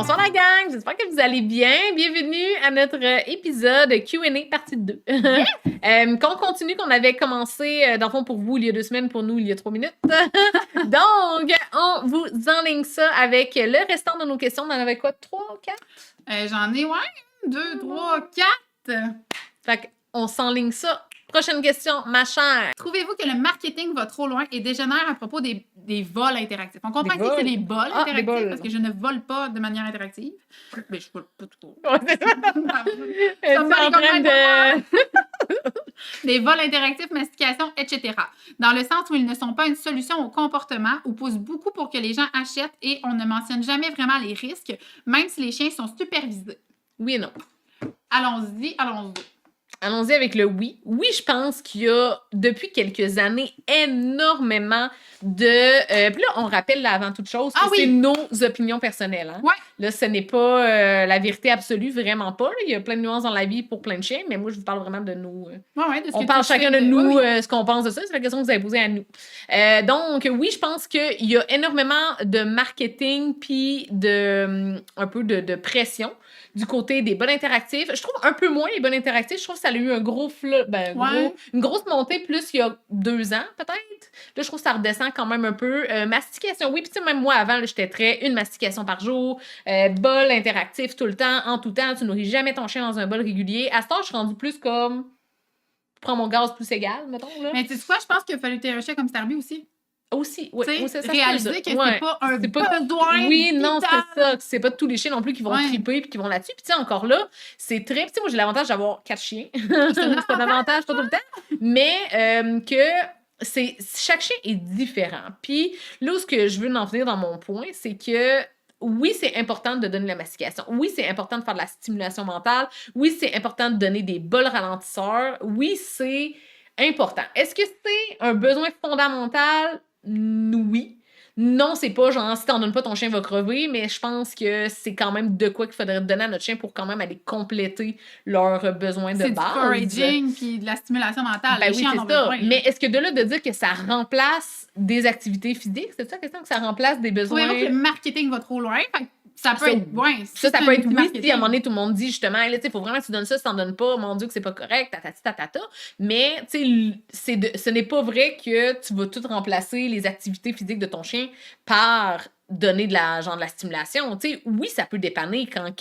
Bonsoir la gang, j'espère que vous allez bien. Bienvenue à notre épisode Q&A partie 2. Yes! Qu'on continue, qu'on avait commencé, dans le fond, pour vous il y a 2 semaines, pour nous il y a 3 minutes. Donc, on vous enligne ça avec le restant de nos questions. On en avait quoi? 3, 4? J'en ai, 2, 3, 4. Fait qu'on s'enligne ça. Prochaine question, ma chère. Trouvez-vous que le marketing va trop loin et dégénère à propos des vols interactifs? On comprend que c'est des vols interactifs des vols. parce que je ne vole pas de manière interactive. Mais je vole pas trop. C'est en train de... Des vols interactifs, mastication, etc. Dans le sens où ils ne sont pas une solution au comportement ou poussent beaucoup pour que les gens achètent et on ne mentionne jamais vraiment les risques, même si les chiens sont supervisés. Oui et non. Allons-y. Allons-y avec le oui. Oui, je pense qu'il y a, depuis quelques années, énormément de... puis là, on rappelle, là, avant toute chose, que c'est nos opinions personnelles. Hein? Ouais. Là, ce n'est pas la vérité absolue, vraiment pas. Là. Il y a plein de nuances dans la vie pour plein de chiens, mais moi, je vous parle vraiment de nous. De ce on que parle chacun de nous, oui. ce qu'on pense de ça. C'est la question que vous avez posée à nous. Donc, oui, je pense qu'il y a énormément de marketing puis un peu de pression du côté des bols interactifs. Je trouve un peu moins les bols interactifs. Je trouve que ça a eu un gros une grosse montée plus il y a 2 ans, peut-être. Là, je trouve que ça redescend quand même un peu. Mastication, oui. Puis, tu sais, même moi, avant, là, j'étais très une mastication par jour. Bol interactif tout le temps, en tout temps. Tu nourris jamais ton chien dans un bol régulier. À ce temps, je suis rendue plus comme... Je prends mon gaz plus égal, mettons. Là. Mais tu sais quoi? Je pense qu'il a fallu t'aider un chien comme Starby aussi. Aussi, oui. Réaliser que c'est pas un besoin. Oui, non, c'est ça. C'est pas tous les chiens non plus qui vont triper et qui vont là-dessus. Puis, tu sais, encore là, c'est très. Tu sais, moi, j'ai l'avantage d'avoir 4 chiens. C'est pas d'avantage, pas tout le temps. Mais chaque chien est différent. Puis, là, ce que je veux en venir dans mon point, c'est que. Oui, c'est important de donner la mastication. Oui, c'est important de faire de la stimulation mentale. Oui, c'est important de donner des bols ralentisseurs. Oui, c'est important. Est-ce que c'est un besoin fondamental? Oui. Non, c'est pas genre si t'en donnes pas, ton chien va crever, mais je pense que c'est quand même de quoi qu'il faudrait donner à notre chien pour quand même aller compléter leurs besoins de base. C'est du foraging puis de la stimulation mentale. Ben les chiens en ont besoin. Mais est-ce que de là de dire que ça remplace des activités physiques, c'est ça la question, que ça remplace des besoins? Trouvez-vous que le marketing va trop loin? Ça peut être... ça peut être oui, si à un moment donné, tout le monde dit justement, il faut vraiment que tu donnes ça, si t'en donnes pas, mon Dieu, que c'est pas correct, tatata. Mais, tu sais, ce n'est pas vrai que tu vas tout remplacer les activités physiques de ton chien par donner de la stimulation. Tu sais, oui, ça peut dépanner quand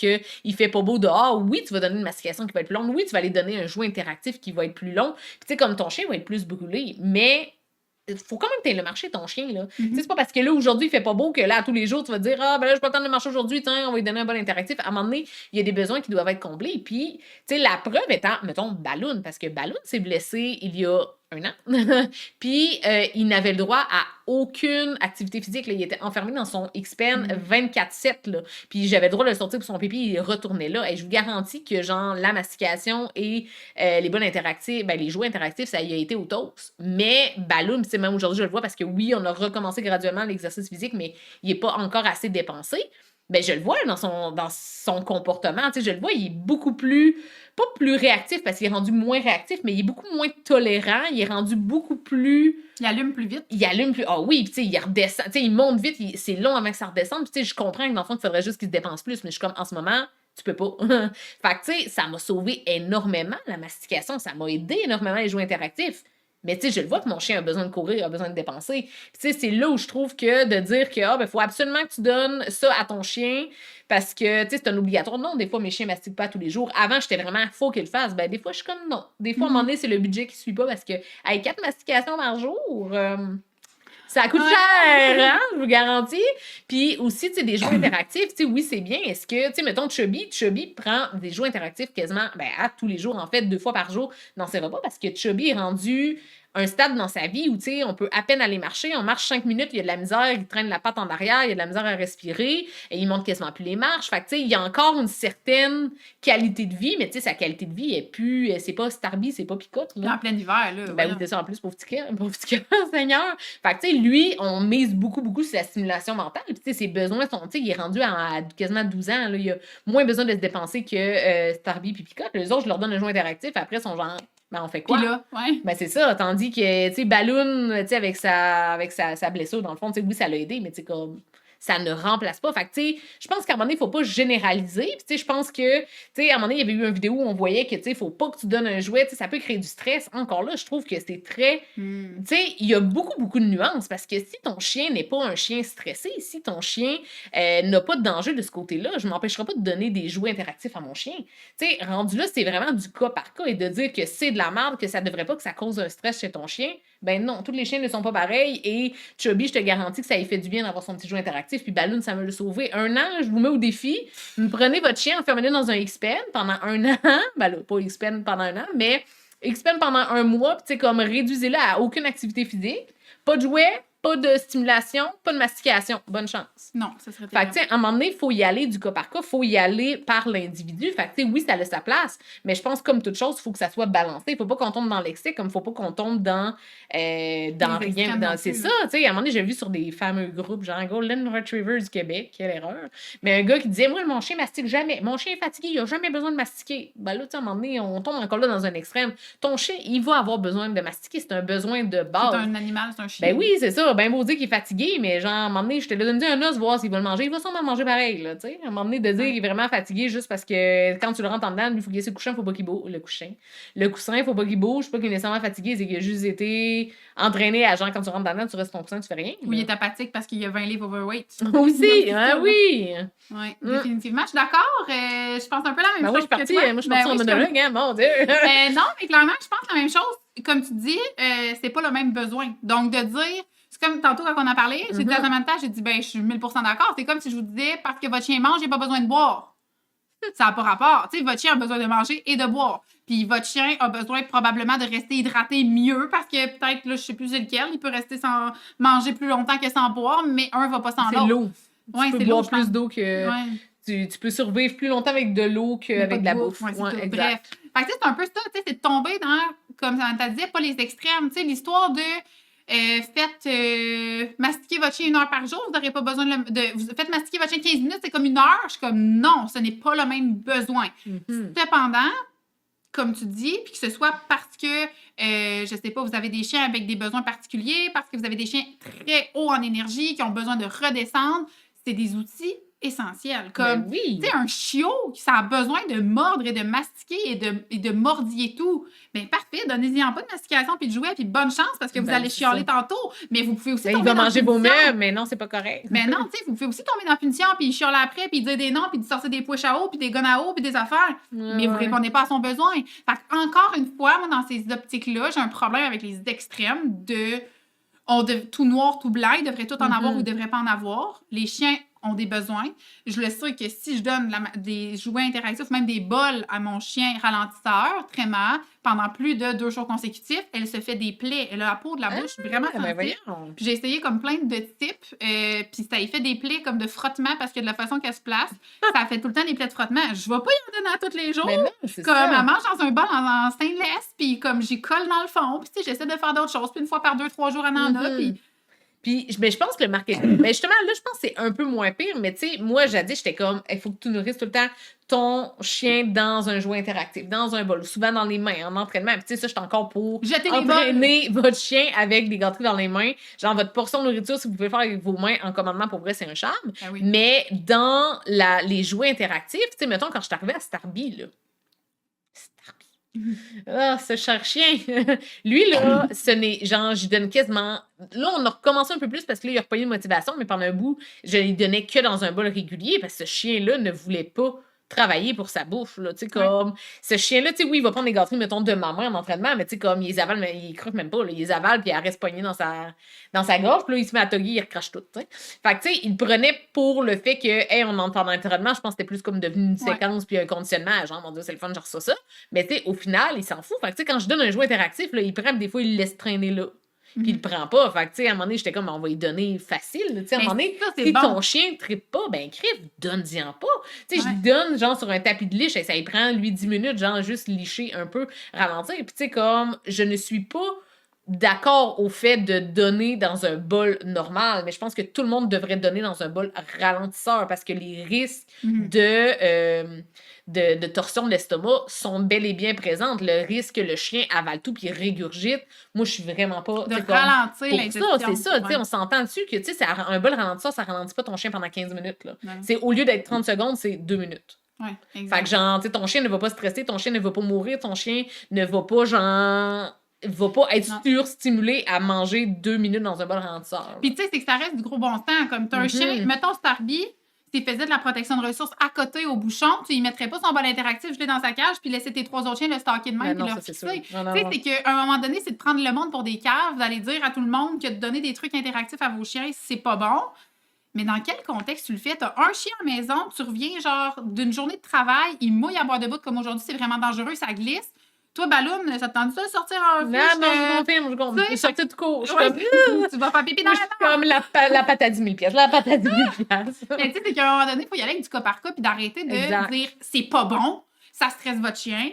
il fait pas beau dehors. Oui, tu vas donner une mastication qui va être plus longue. Oui, tu vas aller donner un jouet interactif qui va être plus long. Puis, tu sais, comme ton chien va être plus brûlé. Mais faut quand même que tu aies le marché, ton chien, là. C'est pas parce que là, aujourd'hui, il fait pas beau que là, tous les jours, tu vas te dire, ben là, je peux pas attendre le marché aujourd'hui, tiens, on va lui donner un bol interactif. À un moment donné, il y a des besoins qui doivent être comblés. Puis, tu sais, la preuve étant, mettons, Balloon, parce que Balloon s'est blessé il y a 1 an. Puis, il n'avait le droit à aucune activité physique. Là. Il était enfermé dans son X-Pen 24/7. Là. Puis, j'avais le droit de le sortir pour son pipi, il retournait là. Et je vous garantis que, genre, la mastication et les bols interactifs, les jouets interactifs, ça y a été au toast. Mais Balloon, même aujourd'hui, je le vois parce que oui, on a recommencé graduellement l'exercice physique, mais il n'est pas encore assez dépensé. Je le vois dans son comportement. Je le vois, il est beaucoup plus, pas plus réactif parce qu'il est rendu moins réactif, mais il est beaucoup moins tolérant. Il est rendu beaucoup plus... Il allume plus vite. Ah oui, puis il redescend. Il monte vite, c'est long avant que ça redescende. Puis je comprends que dans le fond, il faudrait juste qu'il se dépense plus, mais je suis comme, en ce moment, tu peux pas. Fait que, tu sais, ça m'a sauvé énormément, la mastication. Ça m'a aidé énormément les jouets interactifs. Mais tu sais, je le vois que mon chien a besoin de courir, a besoin de dépenser. Tu sais, c'est là où je trouve que de dire que faut absolument que tu donnes ça à ton chien parce que tu sais, c'est un obligatoire. Non, des fois, mes chiens mastiquent pas tous les jours. Avant, j'étais vraiment faut qu'ils le fassent. Des fois, je suis comme non. Des fois, à un moment donné, c'est le budget qui suit pas parce que avec 4 mastications par jour, ça coûte cher, hein, je vous garantis. Puis aussi, tu sais, des jouets interactifs, tu sais, oui, c'est bien. Est-ce que, tu sais, mettons, Chubby prend des jouets interactifs quasiment, à tous les jours, en fait, 2 fois par jour dans ses repas parce que Chubby est rendu un stade dans sa vie où, tu sais, on peut à peine aller marcher. On marche 5 minutes, il y a de la misère, il traîne la patte en arrière, il y a de la misère à respirer, et il monte quasiment plus les marches. Fait que, tu sais, il y a encore une certaine qualité de vie, mais tu sais, sa qualité de vie est plus... C'est pas Starby, c'est pas Picotte, là. En plein hiver, là. Oui, c'est ça, en plus, pauvre petit cœur, Seigneur. Fait que, tu sais, lui, on mise beaucoup, beaucoup sur la stimulation mentale. Puis, tu sais, ses besoins sont, tu sais, il est rendu à quasiment 12 ans, là. Il a moins besoin de se dépenser que Starby puis Picotte. Les autres, je leur donne un jouet interactif, après, ils sont genre... on fait quoi? Puis là, c'est ça, tandis que, tu sais, Balloon, tu sais, avec sa blessure, dans le fond, tu sais, oui, ça l'a aidé, mais tu sais, comme, ça ne remplace pas. Fait que, tu sais, je pense qu'à un moment donné, il ne faut pas généraliser. Puis, tu sais, je pense que, tu sais, à un moment donné, il y avait eu une vidéo où on voyait que, tu sais, il ne faut pas que tu donnes un jouet, tu sais, ça peut créer du stress. Encore là, je trouve que c'est très... Tu sais, il y a beaucoup de nuances parce que si ton chien n'est pas un chien stressé, si ton chien n'a pas de danger de ce côté-là, je ne m'empêcherai pas de donner des jouets interactifs à mon chien. Tu sais, rendu là, c'est vraiment du cas par cas et de dire que c'est de la merde, que ça devrait pas que ça cause un stress chez ton chien. Ben non, tous les chiens ne sont pas pareils et Chubby, je te garantis que ça lui fait du bien d'avoir son petit jouet interactif. Puis Balloon, ça me l'a sauvé. 1 an, je vous mets au défi. Vous prenez votre chien, enfermez-le dans un X-Pen pendant 1 an. Ben là, pas X-Pen pendant 1 an, mais X-Pen pendant 1 mois. Puis tu sais, comme réduisez-le à aucune activité physique. Pas de jouet, pas de stimulation, pas de mastication. Bonne chance. Non, ça serait Fait que, terrible. tu sais, à un moment donné, il faut y aller du cas par cas, il faut y aller par l'individu. Fait que, tu sais, oui, ça a sa place, mais je pense, comme toute chose, il faut que ça soit balancé. Il ne faut pas qu'on tombe dans l'excès, comme il ne faut pas qu'on tombe dans rien. extrêmes non C'est plus. ça, tu sais, à un moment donné, j'ai vu sur des fameux groupes, genre Golden Retriever du Québec, quelle erreur. Mais un gars qui disait, moi, mon chien mastique jamais. Mon chien est fatigué, il n'a jamais besoin de mastiquer. Ben là, tu sais, à un moment donné, on tombe encore là dans un extrême. Ton chien, il va avoir besoin de mastiquer, c'est un besoin de base. C'est un animal, c'est un chien. Ben oui, c'est ça. Ben beau dire qu'il est fatigué, mais genre, à un moment donné, je te l'ai donné un os, voir s'il va le manger. Il va sûrement le manger pareil, là, tu sais. À un moment donné, de dire qu'il est vraiment fatigué juste parce que quand tu le rentres en dedans, lui, il faut qu'il ait ses couchins, il faut pas qu'il bouge. Le couchin. Le coussin, il faut pas qu'il bouge. Pas qu'il est nécessairement fatigué, c'est qu'il a juste été entraîné à genre, quand tu rentres dedans, tu restes ton coussin, tu fais rien. Ou il est apathique parce qu'il y a 20 livres overweight. Aussi, hein, oui. Oui, définitivement. Je suis d'accord. Je pense un peu la même Ben chose moi, je suis partie en monologue, hein, mon Dieu. Non, mais clairement, je pense la même chose. Comme tu dis, c'est pas le même besoin. Donc, de dire, c'est comme tantôt quand on a parlé, j'ai dit à Samantha, j'ai dit, ben, je suis 1000% d'accord. C'est comme si je vous disais, parce que votre chien mange, il n'a pas besoin de boire. Ça n'a pas rapport. Tu sais, votre chien a besoin de manger et de boire. Puis votre chien a besoin probablement de rester hydraté mieux parce que peut-être, là, je sais plus c'est lequel, il peut rester sans manger plus longtemps que sans boire, mais un va pas sans l'autre. C'est l'eau. Ouais, tu peux boire plus d'eau que... Ouais. Tu peux survivre plus longtemps avec de l'eau qu'avec de la bouffe. Ouais, exact. Bref. Fait que c'est un peu ça, tu sais, c'est de tomber dans, comme Samantha disait, pas les extrêmes. Tu sais, l'histoire de faites mastiquer votre chien 1 heure par jour, vous n'aurez pas besoin vous faites mastiquer votre chien 15 minutes, c'est comme 1 heure. Je suis comme non, ce n'est pas le même besoin. Cependant, comme tu dis, puis que ce soit parce que, je sais pas, vous avez des chiens avec des besoins particuliers, parce que vous avez des chiens très hauts en énergie qui ont besoin de redescendre, c'est des outils essentiels. Comme, tu sais, un chiot, ça a besoin de mordre et de mastiquer et de mordiller tout. Bien, parfait, donnez-y en pas de mastication puis de jouer, puis bonne chance parce que vous allez chialer tantôt. Mais vous pouvez aussi il va manger vos meubles, mais non, c'est pas correct. Mais non, tu sais, vous pouvez aussi tomber dans la punition, puis chialer après, puis dire des noms, puis sortir des poches à eau, puis des guns à eau, puis des affaires. Mais vous répondez pas à son besoin. Fait encore une fois, moi, dans ces optiques-là, j'ai un problème avec les extrêmes de tout noir, tout blanc, ils devraient tout en avoir ou ils devraient pas en avoir. Les chiens ont des besoins. Je le sais que si je donne des jouets interactifs, même des bols à mon chien ralentisseur, tréma, pendant plus de 2 jours consécutifs, elle se fait des plaies. Elle a la peau de la bouche vraiment sensible. Puis j'ai essayé comme plein de types, puis ça y fait des plaies comme de frottement parce que de la façon qu'elle se place, ça fait tout le temps des plaies de frottement. Je vais pas y en donner à tous les jours. Non, comme elle mange dans un bol en stainless, puis comme j'y colle dans le fond, puis tu sais, j'essaie de faire d'autres choses, puis 1 fois par 2-3 jours, elle en a, Puis, je pense que le marketing... Mais justement, là, je pense que c'est un peu moins pire, mais tu sais, moi, jadis, j'étais comme, il faut que tu nourrisses tout le temps ton chien dans un jouet interactif, dans un bol, souvent dans les mains, en entraînement. Puis tu sais, ça, je suis encore pour entraîner votre chien avec des gâteries dans les mains. Genre, votre portion de nourriture, si vous pouvez faire avec vos mains en commandement, pour vrai, c'est un charme. Ah oui. Mais dans les jouets interactifs, tu sais, mettons, quand je suis arrivée à Starby, là, ah, ce cher chien! Lui, là, ce n'est... Genre, j'y donne quasiment... Là, on a recommencé un peu plus parce que là, il a repogné de motivation, mais pendant un bout, je lui donnais que dans un bol régulier parce que ce chien-là ne voulait pas travailler pour sa bouffe, là, tu sais, comme... Ce chien-là, tu sais, oui, il va prendre des gâteries, mettons, de ma main en entraînement, mais tu sais, comme, il les avale, mais il croque même pas, là, il les avale, puis il reste pogné dans sa gorge, puis là, il se met à togger, il recrache tout, tu sais. Fait que, tu sais, il prenait pour le fait que, hey, on entend dans l'entraînement, je pense que c'était plus comme devenu une séquence, puis un conditionnement, genre, mon Dieu, c'est le fun, genre ça. Mais tu sais, au final, il s'en fout. Fait que, tu sais, quand je donne un jouet interactif, là, il prend, des fois, il le laisse traîner là. Puis il le prend pas. Fait que, tu sais, à un moment donné, j'étais comme, on va lui donner facile. Tu sais, à un moment donné, si ton chien ne trippe pas, ben, crève, donne-y-en pas. Tu sais, je lui donne, genre, sur un tapis de liche, et ça lui prend, lui, 10 minutes, genre, juste licher un peu, ralentir. Puis, tu sais, comme, je ne suis pas d'accord au fait de donner dans un bol normal, mais je pense que tout le monde devrait donner dans un bol ralentisseur parce que les risques de torsion de l'estomac sont bel et bien présentes. Le risque que le chien avale tout puis régurgite, moi, je suis vraiment pas... De comme, ralentir pour ça, l'ingestion. c'est ça. Ouais. On s'entend dessus que un bol ralentisseur, ça ralentit pas ton chien pendant 15 minutes. Là. Ouais. C'est, au lieu d'être 30 secondes, c'est 2 minutes. Ouais, Fait exact. que genre, tu sais, ton chien ne va pas stresser, ton chien ne va pas mourir, ton chien ne va pas, genre, va pas être Non. surstimulé à manger 2 minutes dans un bol ralentisseur. Puis tu sais, c'est que ça reste du gros bon sens. Comme t'as un chien, mettons Starby, s'il faisait de la protection de ressources à côté au bouchon, tu y mettrais pas son bol interactif gelé dans sa cage puis laisser tes 3 autres chiens le stocker de même Ben puis non, leur ça, c'est fixer. sûr. Non, Tu sais, non. c'est qu'à un moment donné, c'est de prendre le monde pour des caves, d'aller dire à tout le monde que de donner des trucs interactifs à vos chiens, c'est pas bon. Mais dans quel contexte tu le fais? T'as un chien à la maison, tu reviens genre d'une journée de travail, il mouille à boire de bout comme aujourd'hui, c'est vraiment dangereux, ça glisse. Toi, Balloon, ça te tente ça de sortir un Non, fiche, non, je confirme, je confirme. Je sortais de cours. Je suis ouais, comme, tu vas faire pipi dans moi, je la suis comme la pâte à 10 000 piastres. La pâte à 10 000 piastres. Mais tu sais, c'est qu'à un moment donné, il faut y aller avec du cas par cas puis d'arrêter de Exact. dire c'est pas bon, ça stresse votre chien.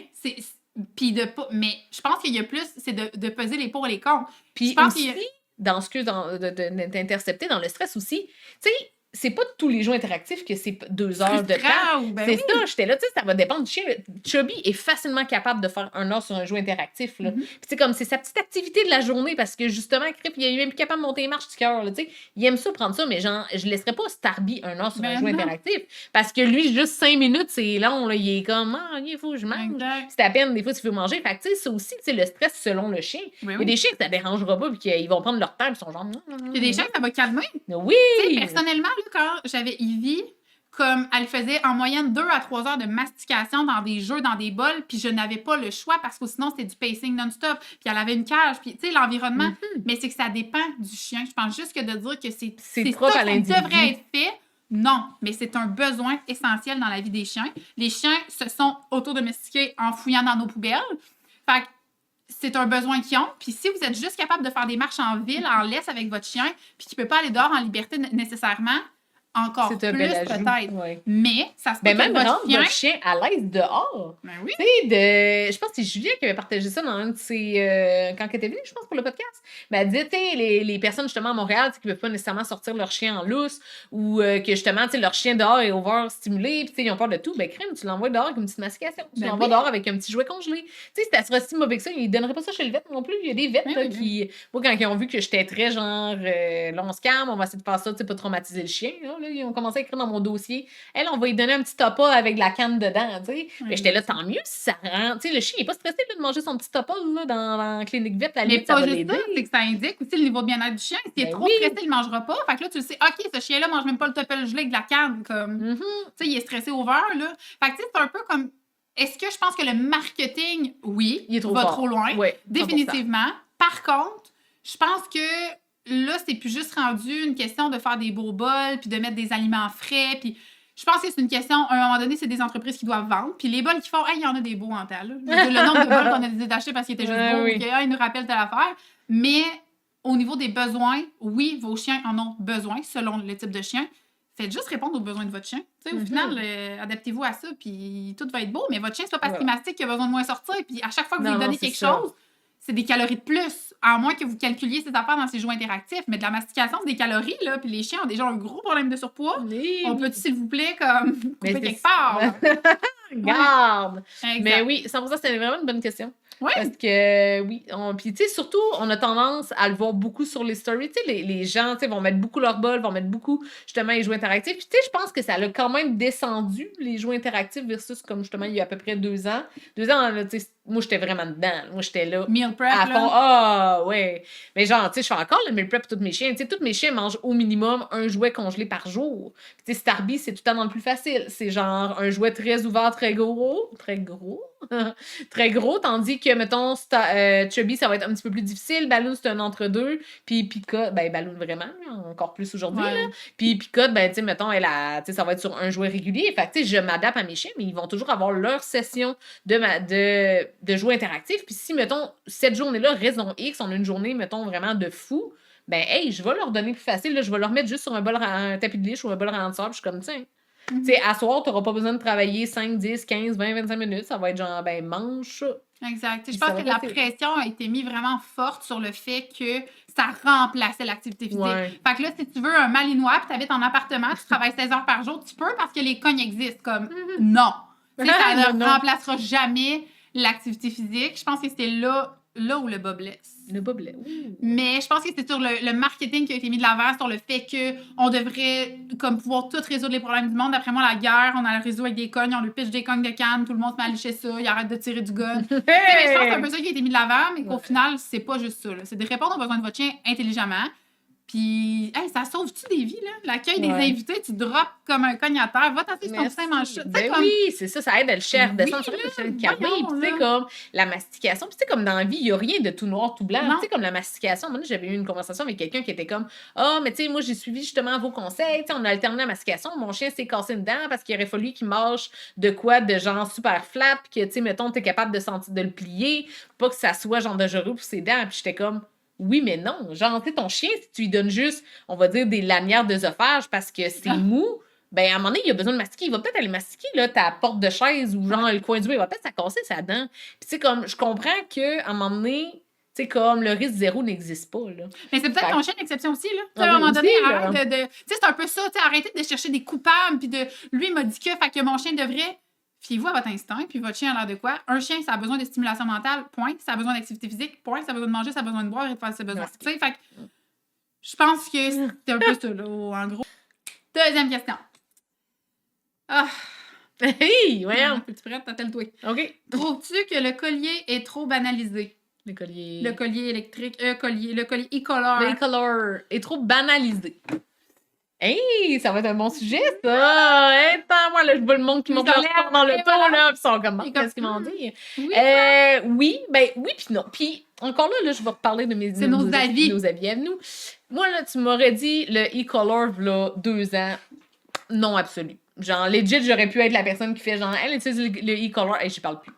Puis de pas. Mais je pense qu'il y a plus, c'est de peser les pour et les contre. Puis Je pense aussi, d'intercepter dans le stress aussi, tu sais, c'est pas tous les jeux interactifs que c'est 2 heures de temps. Frustrant, ou ben C'est oui. ça, j'étais là, tu sais, ça va dépendre du chien. Chubby est facilement capable de faire 1 heure sur un jeu interactif, là. Puis c'est comme, c'est sa petite activité de la journée parce que justement, Crip, il est même plus capable de monter les marches du cœur, là, tu sais. Il aime ça, prendre ça, mais genre, je laisserais pas Starby 1 heure sur Ben un jeu non. interactif parce que lui, juste 5 minutes, c'est long, là. Il est comme, ah, il faut que je mange. Exact. C'est à peine, des fois, s'il veut manger. Fait que, tu sais, ça aussi, c'est le stress selon le chien. Ben Il y a oui. des chiens que ça dérangera pas puis qu'ils vont prendre leur temps, puis ils sont genre. Il y a des chiens que ça va calmer. Oui! Tu sais, personnellement, là, quand j'avais Ivy, comme elle faisait en moyenne 2 à 3 heures de mastication dans des jeux, dans des bols, puis je n'avais pas le choix parce que sinon, c'était du pacing non-stop. Puis elle avait une cage, puis tu sais, l'environnement. Mais c'est que ça dépend du chien. Je pense juste que de dire que c'est propre ça à qui l'individu. devrait être fait, non. Mais c'est un besoin essentiel dans la vie des chiens. Les chiens se sont autodomestiqués en fouillant dans nos poubelles. Fait que c'est un besoin qu'ils ont. Puis si vous êtes juste capable de faire des marches en ville, en laisse avec votre chien, puis qu'il ne peut pas aller dehors en liberté nécessairement, encore C'est un plus bel ajout. peut-être. Ouais. Mais ça se peut Ben que même votre rendre chien... votre chien à l'aise dehors. Ben oui. Tu sais, je pense que c'est Julien qui avait partagé ça dans un de ses... quand elle était venue, je pense, pour le podcast. Ben, elle disait, tu sais, les personnes, justement, à Montréal, qui ne peuvent pas nécessairement sortir leur chien en lousse ou que, justement, tu sais, leur chien dehors est overstimulé, puis tu sais, ils ont peur de tout. Ben, crème, tu l'envoies dehors avec une petite mastication. Tu Ben l'envoies oui. dehors avec un petit jouet congelé. Tu sais, si ça serait si mauvais que ça, ils ne donneraient pas ça chez le vet non plus. Il y a des vets, Ben là, oui, qui... Moi, quand ils ont vu que j'étais très, genre, là, on se calme, on va essayer de faire ça, tu sais, pas traumatiser le chien. Là, ils ont commencé à écrire dans mon dossier. Elle, on va lui donner un petit toppa avec de la canne dedans, tu sais. Mais j'étais là, tant mieux si ça rend. Tu sais, le chien, il n'est pas stressé là, de manger son petit toppa là, dans la clinique vet. La Mais limite, ça pas va juste l'aider. ça, c'est que ça indique aussi le niveau de bien-être du chien. S'il est Ben trop oui. stressé, il ne mangera pas. Fait que là, tu le sais, OK, ce chien-là mange même pas le toppa gelé avec de la canne. Comme, Mhm. tu sais, il est stressé over, là. Fait que, tu sais, c'est un peu comme... Est-ce que je pense que le marketing, oui, Il est trop va fort. trop loin? Ouais, 100%. Définitivement. Par contre, je pense que là, c'est plus juste rendu une question de faire des beaux bols, puis de mettre des aliments frais, puis je pense que c'est une question, à un moment donné, c'est des entreprises qui doivent vendre, puis les bols qu'ils font, il y en a des beaux en temps, là. Je veux dire, le nombre de bols qu'on a décidé d'acheter parce qu'ils étaient juste beaux, Oui. ou qu'ils nous rappellent telle affaire, mais au niveau des besoins, oui, vos chiens en ont besoin, selon le type de chien. Faites juste répondre aux besoins de votre chien. Tu sais, au final, adaptez-vous à ça, puis tout va être beau. Mais votre chien, c'est pas parce qu'il mastique qu'il a besoin de moins sortir. Puis à chaque fois que vous Non, lui donnez c'est quelque ça. chose, c'est des calories de plus. À moins que vous calculiez ces affaires dans ces jouets interactifs. Mais de la mastication, c'est des calories, là. Puis les chiens ont déjà un gros problème de surpoids. Oui, On oui. peut, s'il vous plaît, comme Mais couper c'est quelque part. là. Garde! Exact. Mais oui, 100%, c'était vraiment une bonne question. Ouais. Parce que, oui, puis tu sais, surtout, on a tendance à le voir beaucoup sur les stories. Tu sais, les gens, tu sais, vont mettre beaucoup leur bol, vont mettre beaucoup, justement, les jouets interactifs. Puis, tu sais, je pense que ça a quand même descendu, les jouets interactifs, versus, comme, justement, il y a à peu près 2 ans. 2 ans, là, tu sais, moi, j'étais vraiment dedans. Moi, j'étais là. Meal prep, À là. fond, ah, ouais. Mais genre, tu sais, je fais encore le meal prep pour tous mes chiens. Tu sais, tous mes chiens mangent au minimum un jouet congelé par jour. Puis, tu sais, Starby, c'est tout le temps dans le plus facile. C'est genre un jouet très ouvert, très gros. Très gros. Très gros, tandis que, mettons, Chubby, ça va être un petit peu plus difficile. Balloon, c'est un entre-deux. Puis Picotte, ben, Balloon, vraiment, encore plus aujourd'hui. Ouais. Là. Puis Picotte, ben, tu sais, mettons, tu sais, ça va être sur un jouet régulier. Fait que, tu sais, je m'adapte à mes chiens, mais ils vont toujours avoir leur session de jouets interactifs. Puis si, mettons, cette journée-là, raison X, on a une journée, mettons, vraiment de fou, ben, hey, je vais leur donner plus facile. Là, je vais leur mettre juste sur un tapis de liche ou un bol ralentisseur. Puis je suis comme, tiens. Tu sais, à soir, tu n'auras pas besoin de travailler 5, 10, 15, 20, 25 minutes. Ça va être genre, ben, mange ça. Exact. Tu sais, je Puis pense ça va que la rester. pression a été mise vraiment forte sur le fait que ça remplaçait l'activité physique. Ouais. Fait que là, si tu veux un Malinois, puis t'habites en appartement, tu travailles 16 heures par jour, tu peux parce que les cognes existent. Comme, non. Tu sais, ça ne Non. remplacera jamais l'activité physique. Je pense que c'était là où le bas blesse. Le bas bleu. Ouh. Mais je pense que c'est sur le marketing qui a été mis de l'avant, sur le fait qu'on devrait comme pouvoir tout résoudre les problèmes du monde. D'après moi, la guerre, on a le réseau avec des cognes, on lui pitch des cognes de canne, tout le monde se met à licher ça, il arrête de tirer du gun. Tu sais, mais je pense que c'est un peu ça qui a été mis de l'avant, mais qu'au Ouais. final, c'est pas juste ça. Là. C'est de répondre aux besoins de votre chien intelligemment. Puis, hey, ça sauve-tu des vies, là? L'accueil des Ouais. invités, tu drops comme un cogne à terre, va tasser sur ton sein, mange ça. Tu sais, Ben comme... oui, c'est ça, ça aide à le cher, Oui, descendre sur là, le chaîne de carré, voyons, puis tu sais, là. comme la mastication, puis tu sais, comme dans la vie, il n'y a rien de tout noir, tout blanc, Non. tu sais, comme la mastication. Moi, j'avais eu une conversation avec quelqu'un qui était comme, ah, mais tu sais, moi, j'ai suivi justement vos conseils, tu sais, on a alterné la mastication, mon chien s'est cassé une dent parce qu'il aurait fallu qu'il mange de quoi de genre super flat, puis que, tu sais, mettons, t'es capable de sentir, de le plier, pas que ça soit genre dangereux pour ses dents, puis j'étais comme, oui, mais non. Genre, tu sais, ton chien, si tu lui donnes juste, on va dire, des lanières d'œsophage parce que c'est mou, ben à un moment donné, il a besoin de mastiquer. Il va peut-être aller mastiquer, là, ta porte de chaise ou genre le coin du bout. Il va peut-être casser sa dent. Puis, tu sais, comme, je comprends qu'à un moment donné, tu sais, comme, le risque zéro n'existe pas, là. Mais c'est peut-être Fait- ton chien l'exception aussi, là. Tu sais, Ah à un oui, moment donné, aussi, là. arrête de... Tu sais, c'est un peu ça, tu sais, arrêtez de chercher des coupables, puis de... Lui, il m'a dit que, fait que mon chien devrait... Fiez-vous à votre instinct, puis votre chien a l'air de quoi? Un chien, ça a besoin de stimulation mentale, point. Ça a besoin d'activité physique, point. Ça a besoin de manger, ça a besoin de boire et de faire ses besoins. Ouais. Tu sais, fait que... Je pense que c'est un peu ça, là, en gros. Deuxième question. Ah, Hey, voyons. es-tu prête? T'attelles-toi. OK. Trouves-tu que le collier est trop banalisé? Le collier. Le collier électrique, le collier e-collar. Le color est trop banalisé. Hey, ça va être un bon sujet, ça! Attends, moi, là, je vois le monde qui monte leur tour dans le et tour, voilà. là, pis ils sont comme, Et qu'est-ce qu'ils comme, vont dire? Oui, Oui, puis non. Puis, encore là, je vais reparler de C'est nos avis. nos avis à nous. Moi, là, tu m'aurais dit le e-color, là, 2 ans, non absolu. Genre, legit, j'aurais pu être la personne qui fait genre, elle utilise le e-color, et je parle plus.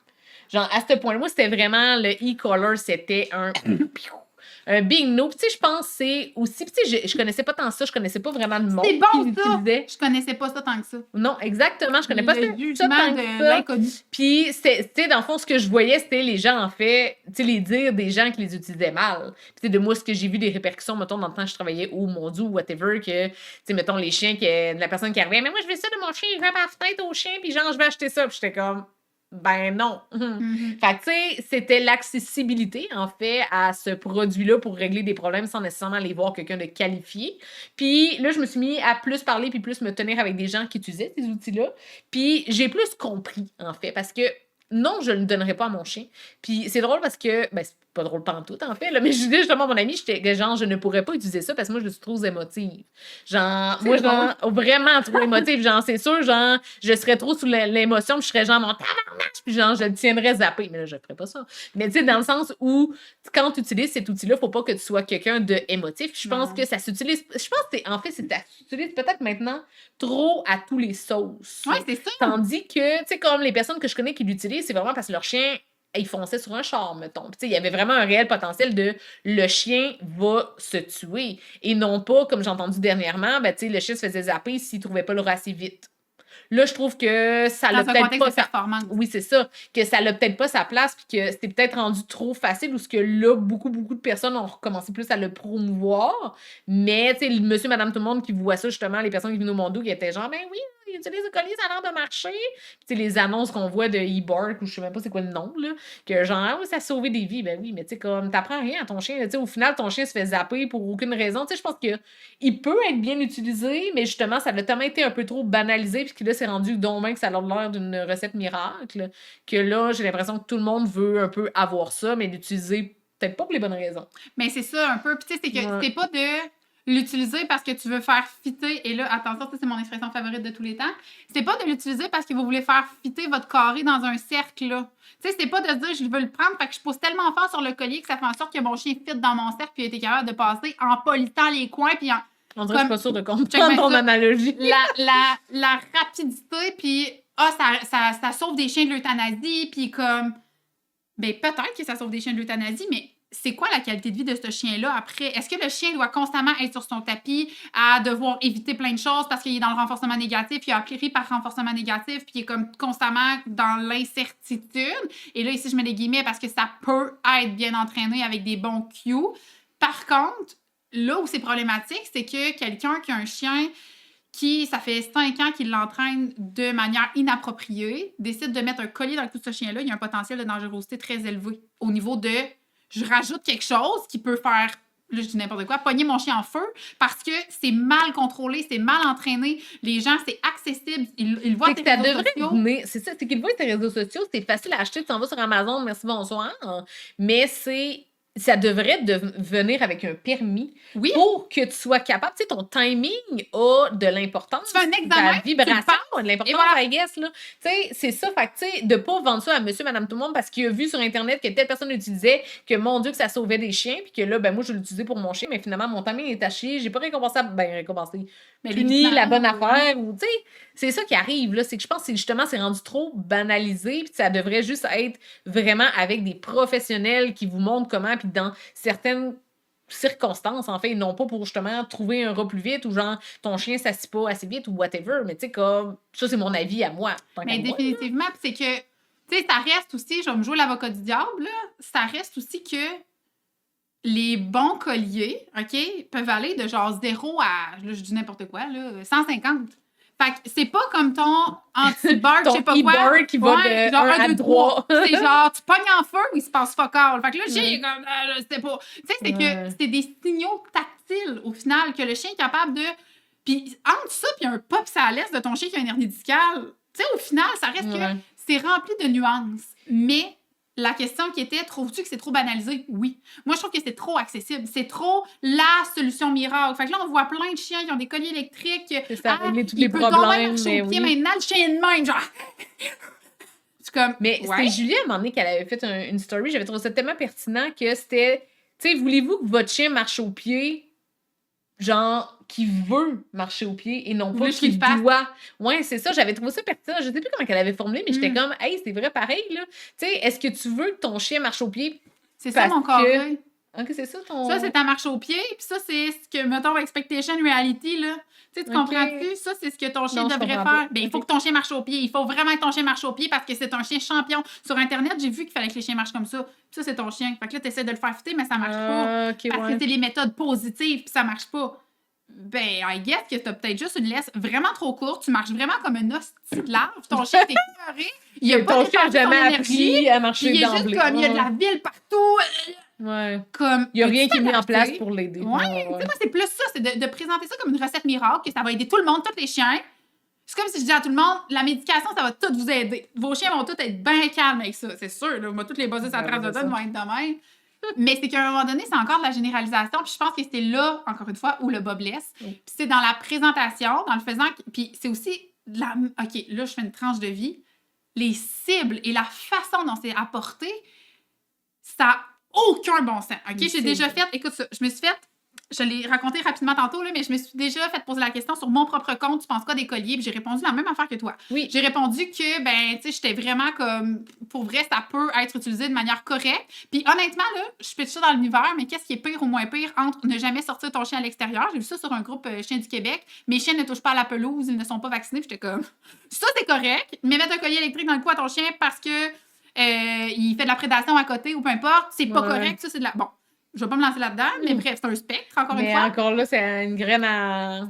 Genre, à ce point-là, moi, c'était vraiment le e-color, c'était un big no. Puis, tu sais, je pense que c'est aussi. Puis, tu sais, je connaissais pas tant ça, je connaissais pas vraiment de monde c'est bon, qui ça! l'utilisait. Je connaissais pas ça tant que ça. Non, exactement, je connais pas le ça jugement tant que de ça. l'inconnu. Puis, tu sais, dans le fond, ce que je voyais, c'était les gens, en fait, tu sais, les dires des gens qui les utilisaient mal. Puis, tu sais, de moi, ce que j'ai vu des répercussions, mettons, dans le temps que je travaillais au mon Dieu ou whatever, que, tu sais, mettons, les chiens, la personne qui arrivait, mais moi, je veux ça de mon chien, il va par la fenêtre au chien, puis genre, je vais acheter ça. Puis, j'étais comme, ben non. Fait que, tu sais, c'était l'accessibilité, en fait, à ce produit-là pour régler des problèmes sans nécessairement aller voir quelqu'un de qualifié. Puis là, je me suis mis à plus parler puis plus me tenir avec des gens qui utilisaient ces outils-là. Puis j'ai plus compris, en fait, parce que non, je ne le donnerais pas à mon chien. Puis c'est drôle parce que, ben, c'est pas drôle pantoute, en fait, là, mais je disais justement à mon ami, j'étais genre, je ne pourrais pas utiliser ça parce que moi, je suis trop émotive. Genre, C'est moi, drôle. genre, vraiment trop émotive. Genre, c'est sûr, genre, je serais trop sous l'émotion, puis je serais genre, mon tabarnak, puis genre, je le tiendrais zappé. Mais là, je ferais pas ça. Mais tu sais, dans le sens où, quand tu utilises cet outil-là, faut pas que tu sois quelqu'un de émotif. Je pense Non. que ça s'utilise, je pense que, en fait, ça s'utilise peut-être maintenant trop à tous les sauces. Ouais, c'est ça. Tandis que, tu sais, comme les personnes que je connais qui l'utilisent, c'est vraiment parce que leur chien, il fonçait sur un char, mettons. Puis, tu sais, il y avait vraiment un réel potentiel de le chien va se tuer. Et non pas, comme j'ai entendu dernièrement, ben, tu sais, le chien se faisait zapper s'il trouvait pas l'eau assez vite. Là, je trouve que ça l'a Dans un peut-être contexte pas de performance. Oui, c'est ça. Que ça l'a peut-être pas sa place, puis que c'était peut-être rendu trop facile, ou ce que là, beaucoup de personnes ont recommencé plus à le promouvoir. Mais, tu sais, monsieur, madame, tout le monde qui voit ça, justement, les personnes qui viennent au Mondo, qui étaient genre, ben oui, ils utilisent le collier, ça a l'air de marcher. Puis, tu sais, les annonces qu'on voit de e-bark, ou je sais même pas c'est quoi le nom, là, que genre, ah oui, ça a sauvé des vies. Ben oui, mais tu sais, comme, t'apprends rien à ton chien. Tu sais, au final, ton chien se fait zapper pour aucune raison. Tu sais, je pense qu'il peut être bien utilisé, mais justement, ça a tellement été un peu trop banalisé, puis que là, c'est rendu dommage que ça a l'air d'une recette miracle, que là, j'ai l'impression que tout le monde veut un peu avoir ça, mais l'utiliser peut-être pas pour les bonnes raisons. Mais c'est ça un peu. Puis tu sais, c'est que Ouais. c'est pas de l'utiliser parce que tu veux faire fitter. Et là, attention, ça, c'est mon expression favorite de tous les temps. C'est pas de l'utiliser parce que vous voulez faire fitter votre carré dans un cercle, là. Tu sais, c'est pas de se dire, je veux le prendre, fait que je pose tellement fort sur le collier que ça fait en sorte que mon chien fit dans mon cercle puis il a été capable de passer en polissant les coins puis en... On dirait que je suis pas sûre de Check comprendre bien ton ça. analogie. la rapidité, puis ça sauve des chiens de l'euthanasie, puis comme... Ben, peut-être que ça sauve des chiens de l'euthanasie, mais c'est quoi la qualité de vie de ce chien-là après? Est-ce que le chien doit constamment être sur son tapis, à devoir éviter plein de choses parce qu'il est dans le renforcement négatif, il a appris par renforcement négatif, puis il est comme constamment dans l'incertitude? Et là, ici, je mets des guillemets parce que ça peut être bien entraîné avec des bons cues. Par contre, là où c'est problématique, c'est que quelqu'un qui a un chien qui, ça fait 5 ans qu'il l'entraîne de manière inappropriée, décide de mettre un collier dans le cou de ce chien-là, il y a un potentiel de dangerosité très élevé au niveau de je rajoute quelque chose qui peut faire, là je dis n'importe quoi, pogner mon chien en feu parce que c'est mal contrôlé, c'est mal entraîné, les gens, c'est accessible, ils voient tes réseaux sociaux. C'est ça, c'est qu'ils voient tes réseaux sociaux, c'est facile à acheter, tu t'en vas sur Amazon, merci, bonsoir, mais ça devrait venir avec un permis pour que tu sois capable. Tu sais, ton timing a de l'importance. Tu fais un examen, ta vibration a de l'importance, voilà. I guess, là. Tu sais, c'est ça. Fait que, tu sais, de pas vendre ça à monsieur, madame, tout le monde parce qu'il a vu sur Internet que telle personne l'utilisait, que mon Dieu, que ça sauvait des chiens, puis que là, ben moi, je l'utilisais pour mon chien, mais finalement, mon timing est à chier. J'ai pas récompensé, puni la bonne affaire. Ou, tu sais, c'est ça qui arrive, là. C'est que je pense que justement, c'est rendu trop banalisé, puis ça devrait juste être vraiment avec des professionnels qui vous montrent comment, puis dans certaines circonstances, en fait, non pas pour justement trouver un rat plus vite ou genre ton chien s'assit pas assez vite ou whatever, mais tu sais, comme ça, c'est mon avis à moi. Mais définitivement, c'est que, tu sais, ça reste aussi, je vais me jouer l'avocat du diable, là, ça reste aussi que les bons colliers, OK, peuvent aller de genre 0 à, là, je dis n'importe quoi, là, 150. Fait que c'est pas comme ton anti-bark, je sais pas quoi. Qui va de genre 1 à 3. C'est genre, tu pognes en feu ou il se passe fuck all. Fait que là, le chien est comme, c'était pas. Tu sais, c'est que c'est des signaux tactiles, au final, que le chien est capable de. Puis entre ça, puis un pop ça laisse de ton chien qui a une hernie discale, tu sais, au final, ça reste que c'est rempli de nuances. Mais la question qui était, trouves-tu que c'est trop banalisé? Oui. Moi, je trouve que c'est trop accessible. C'est trop la solution miracle. Fait que là, on voit plein de chiens qui ont des colliers électriques. C'est ça, régler tous les problèmes. Marcher au pied maintenant, le chien de même, genre. C'est comme. Mais c'était Julie, à un moment donné, qu'elle avait fait une story. J'avais trouvé ça tellement pertinent que c'était, tu sais, voulez-vous que votre chien marche au pied, genre, qui veut marcher au pied et non pas qui doit. Ouais, c'est ça, j'avais trouvé ça pertinent. Je sais plus comment elle avait formulé, mais j'étais comme, hey, c'est vrai pareil, là. Tu sais, est-ce que tu veux que ton chien marche au pied? C'est ça, mon carré. OK, c'est ça ton. Ça, c'est ta marche au pied, puis ça, c'est ce que, mettons, expectation reality, là. Tu sais, tu comprends-tu? Ça, c'est ce que ton chien devrait faire. Ben, il faut que ton chien marche au pied. Il faut vraiment que ton chien marche au pied parce que c'est un chien champion. Sur Internet, j'ai vu qu'il fallait que les chiens marchent comme ça. Puis ça, c'est ton chien. Fait que là, tu essaies de le faire fitter, mais ça marche pas. Parce que c'est les méthodes positives, puis ça marche pas. Ben, I guess que t'as peut-être juste une laisse vraiment trop courte. Tu marches vraiment comme une hostie de larve. Ton chien t'est écœuré. Il a pas ton jamais appris à marcher d'emblée. Il est juste comme, il y a de la ville partout. Ouais. Comme, il n'y a rien qui est mis en place pour l'aider. Ouais. Moi, c'est plus ça. C'est de présenter ça comme une recette miracle, que ça va aider tout le monde, tous les chiens. C'est comme si je disais à tout le monde, la médication, ça va tout vous aider. Vos chiens vont tous être bien calmes avec ça. C'est sûr. Là, moi, toutes les bosses à trace de donne vont être de même. Mais c'est qu'à un moment donné, c'est encore de la généralisation. Puis je pense que c'est là, encore une fois, où le bas blesse. Puis c'est dans la présentation, dans le faisant. Puis c'est aussi de la. OK, là, je fais une tranche de vie. Les cibles et la façon dont c'est apporté, ça n'a aucun bon sens. OK, j'ai déjà fait. Écoute ça, je me suis fait. Je l'ai raconté rapidement tantôt, là, mais je me suis déjà fait poser la question sur mon propre compte. Tu penses quoi des colliers? Puis j'ai répondu la même affaire que toi. Oui. J'ai répondu que, ben, tu sais, j'étais vraiment comme. Pour vrai, ça peut être utilisé de manière correcte. Puis honnêtement, là, je pitche ça dans l'univers, mais qu'est-ce qui est pire ou moins pire entre ne jamais sortir ton chien à l'extérieur? J'ai vu ça sur un groupe Chiens du Québec. Mes chiens ne touchent pas à la pelouse, ils ne sont pas vaccinés. Puis j'étais comme. Ça, c'est correct. Mais mettre un collier électrique dans le cou à ton chien parce que il fait de la prédation à côté ou peu importe, c'est pas correct. Ça, c'est de la. Bon. Je vais pas me lancer là-dedans, mais bref, c'est un spectre, encore une fois. Mais encore là, c'est une graine à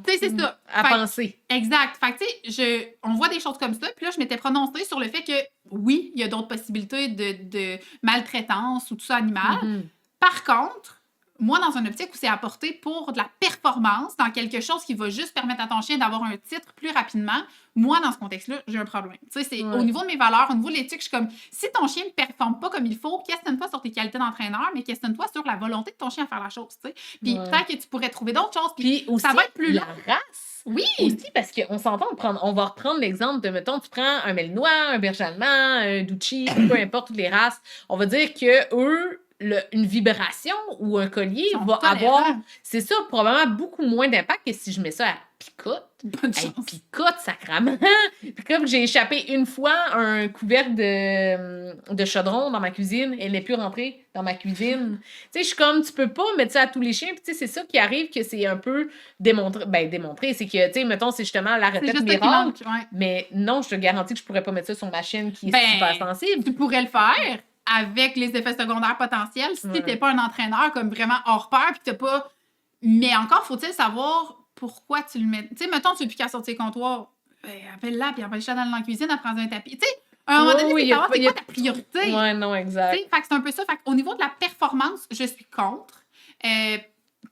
penser. Exact. Fait que, tu sais, on voit des choses comme ça, puis là, je m'étais prononcée sur le fait que, oui, il y a d'autres possibilités de maltraitance ou tout ça animal. Par contre, moi, dans une optique où c'est apporté pour de la performance, dans quelque chose qui va juste permettre à ton chien d'avoir un titre plus rapidement, moi, dans ce contexte-là, j'ai un problème. Tu sais, c'est au niveau de mes valeurs, au niveau de l'éthique, je suis comme, si ton chien ne performe pas comme il faut, questionne-toi sur tes qualités d'entraîneur, mais questionne-toi sur la volonté de ton chien à faire la chose, tu sais. Puis peut-être que tu pourrais trouver d'autres choses, puis aussi, ça va être plus long. La race. Oui. Aussi, parce qu'on s'entend, on va reprendre l'exemple de, mettons, tu prends un Malinois, un Berger allemand, un Duchy, peu importe toutes les races, on va dire que eux, une vibration ou un collier Ils sont va tolérants. avoir, c'est ça, probablement beaucoup moins d'impact que si je mets ça à picote. Bonne Hey, chance. picote, sacrament! Puis comme j'ai échappé une fois un couvercle de chaudron dans ma cuisine, elle n'est plus rentrée dans ma cuisine. Tu sais, je suis comme, tu peux pas mettre ça à tous les chiens. Puis tu sais, c'est ça qui arrive, que c'est un peu démontré. C'est que, tu sais, mettons, c'est justement la C'est recette juste ça qui miracle. manque, ouais. Mais non, je te garantis que je pourrais pas mettre ça sur ma chienne qui est Ben, super sensible. Tu pourrais le faire avec les effets secondaires potentiels si t'étais pas un entraîneur comme vraiment hors pair puis que t'as pas... Mais encore, faut-il savoir pourquoi tu le mets... Tu sais, mettons, tu veux plus qu'à sortir comptoir, ben, appelle-la puis empêche-la d'aller dans la cuisine, elle prend un tapis. Tu sais, à un moment donné, c'est savoir c'est quoi ta priorité. Ouais, non, exact. Tu sais, fait que c'est un peu ça. Fait qu'au niveau de la performance, je suis contre.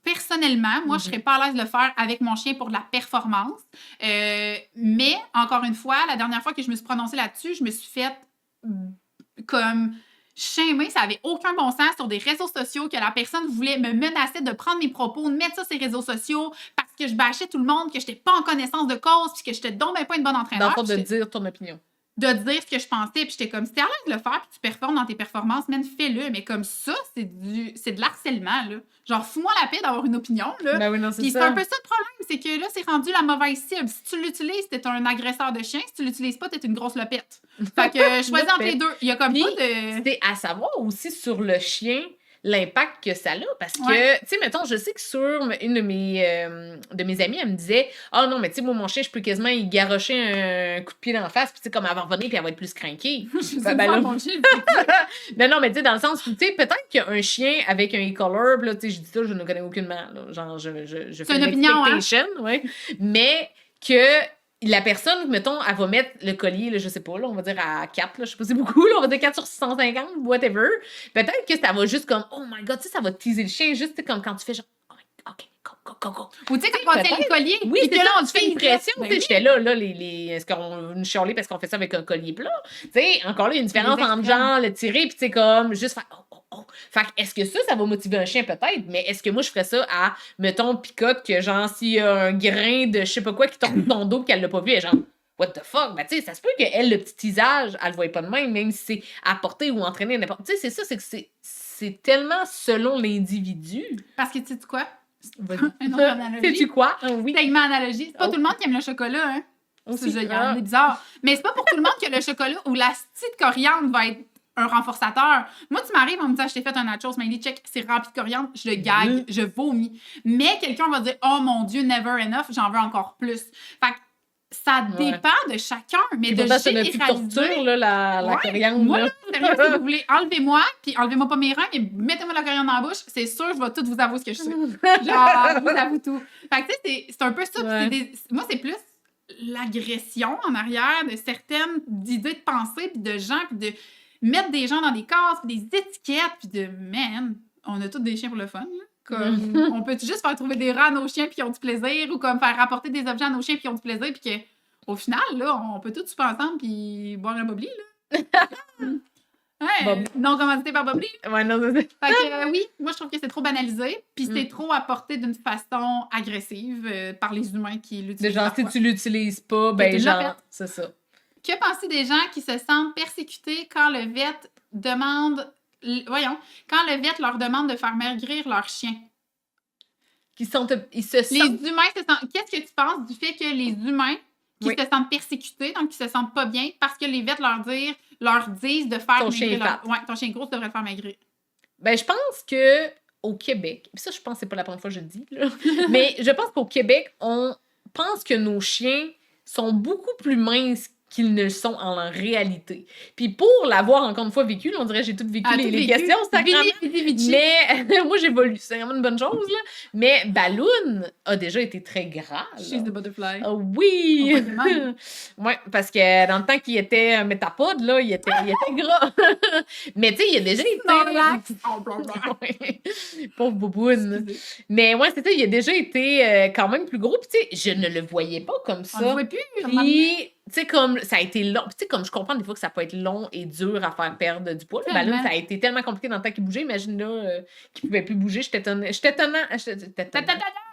Personnellement, moi, je serais pas à l'aise de le faire avec mon chien pour de la performance. Mais, encore une fois, la dernière fois que je me suis prononcée là-dessus, je me suis faite comme shamer. Ça avait aucun bon sens sur des réseaux sociaux que la personne voulait me menacer de prendre mes propos, de mettre ça sur les réseaux sociaux parce que je bâchais tout le monde, que j'étais pas en connaissance de cause puis que j'étais donc ben pas une bonne entraîneur. Dans le fond, de dire ton opinion. De dire ce que je pensais, puis j'étais comme, si t'es à l'aise de le faire, puis tu performes dans tes performances, man, fais-le. Mais comme ça, c'est de l'harcèlement, là. Genre, fous-moi la paix d'avoir une opinion, là. Ben oui, non, c'est Puis ça. c'est un peu ça le problème, c'est que là, c'est rendu la mauvaise cible. Si tu l'utilises, t'es un agresseur de chien. Si tu l'utilises pas, t'es une grosse lopette. Fait que choisis entre les deux. Il y a comme Puis, pas de... c'est à savoir aussi sur le chien l'impact que ça a, parce que, Ouais. tu sais, mettons, je sais que sur une de mes amies, elle me disait « Ah non, mais tu sais, moi, mon chien, je peux quasiment y garrocher un coup de pied dans la face, puis tu sais, comme elle va revenir, puis elle va être plus craquée. » mon chien. Ben non, mais tu sais, dans le sens où, tu sais, peut-être qu'un chien avec un e-collar, là, tu sais, je dis ça, je ne connais aucunement, là, genre, je fais une opinion, hein? ouais, mais que la personne, mettons, elle va mettre le collier, là, je sais pas, là, on va dire à 4, là, je sais pas si c'est beaucoup, là, on va dire 4 sur 650, whatever. Peut-être que ça va juste comme, oh my god, tu sais, ça va teaser le chien, juste comme quand tu fais genre, OK, go. Ou tu sais, quand on tient le collier, Oui, puis c'est que là, ça, on tu fais fait une pression, Ben tu sais, oui. j'étais là, est-ce qu'on nous chialer parce qu'on fait ça avec un collier plat? Tu sais, encore là, il y a une différence Les entre extrêmes. genre le tirer, puis tu sais, comme, juste faire, oh. Fait que, est-ce que ça va motiver un chien, peut-être, mais est-ce que moi, je ferais ça à, mettons, picote, que genre, s'il y a un grain de je sais pas quoi qui tombe dans ton dos, qu'elle l'a pas vu, elle est genre, what the fuck? Ben, tu sais, ça se peut qu'elle, le petit teasage, elle le voit pas de même si c'est à porter ou entraîner n'importe. Tu sais, c'est ça, c'est que c'est tellement selon l'individu. Parce que tu sais quoi? Vas-y. Une autre analogie. Sais-tu quoi? Oui. Segment analogie. C'est pas Oh. tout le monde qui aime le chocolat, hein? Aussi. C'est bizarre. Mais c'est pas pour tout le monde que le chocolat ou la petite coriandre va être un renforçateur. Moi, tu m'arrives en me disant, je t'ai fait un nachos, Mandy, check, c'est rempli de coriandre, je le gague, je vomis. Mais quelqu'un va dire, oh mon Dieu, never enough, j'en veux encore plus. Fait que ça dépend de chacun, mais de c'est une petite torture, là, la coriandre. Moi, là. là, sérieux, si vous voulez, enlevez-moi, puis enlevez-moi pas mes reins, mais mettez-moi la coriandre dans la bouche, c'est sûr, je vais tout vous avouer ce que je suis. Genre, je vous avoue tout. Fait que, tu sais, c'est un peu ça. Ouais. Moi, c'est plus l'agression en arrière de certaines idées de pensée, puis de gens, puis de mettre des gens dans des cases, puis des étiquettes, puis de, man, on a tous des chiens pour le fun, là. Comme, on peut juste faire trouver des rats à nos chiens, puis qui ont du plaisir, ou comme faire rapporter des objets à nos chiens, puis qui ont du plaisir, puis que, au final, là, on peut tous souper ensemble, puis boire un bobli, là. Ouais, non commandité par Bobli. Ouais, non, c'est Fait que oui, moi je trouve que c'est trop banalisé, puis c'est trop apporté d'une façon agressive par les humains qui l'utilisent. genre, si parfois. tu l'utilises pas, ben une genre, lopette. c'est ça. Que penser des gens qui se sentent persécutés quand le vet demande... quand le vet leur demande de faire maigrir leur chien? Ils se sentent... Les humains se sentent... Qu'est-ce que tu penses du fait que les humains qui se sentent persécutés, donc qui se sentent pas bien, parce que les vets leur disent de faire ton chien est fat. Ouais, ton chien gros, tu devrais le faire maigrir. Ben, je pense que au Québec, puis ça, je pense que c'est pas la première fois que je le dis, là, mais je pense qu'au Québec, on pense que nos chiens sont beaucoup plus minces qu'ils ne le sont en réalité. Puis pour l'avoir encore une fois vécu, là, on dirait que j'ai tout vécu les questions, mais moi j'évolue, c'est vraiment une bonne chose, là. Mais Balloon a déjà été très gras. She's the butterfly. Oh, oui! Ouais, parce que dans le temps qu'il était un métapode, là, il était gras. Mais tu sais, il a déjà été... Pauvre bouboune. Mais ouais, c'est ça, il a déjà été quand même plus gros. Puis tu sais, je ne le voyais pas comme ça. On le voit plus. Puis sais, comme ça a été long. Tu sais, comme je comprends des fois que ça peut être long et dur à faire perdre du poids. Là, Tellement. ça a été tellement compliqué dans le temps qu'il bougeait. Imagine là, qu'il pouvait plus bouger. J'étais étonnée.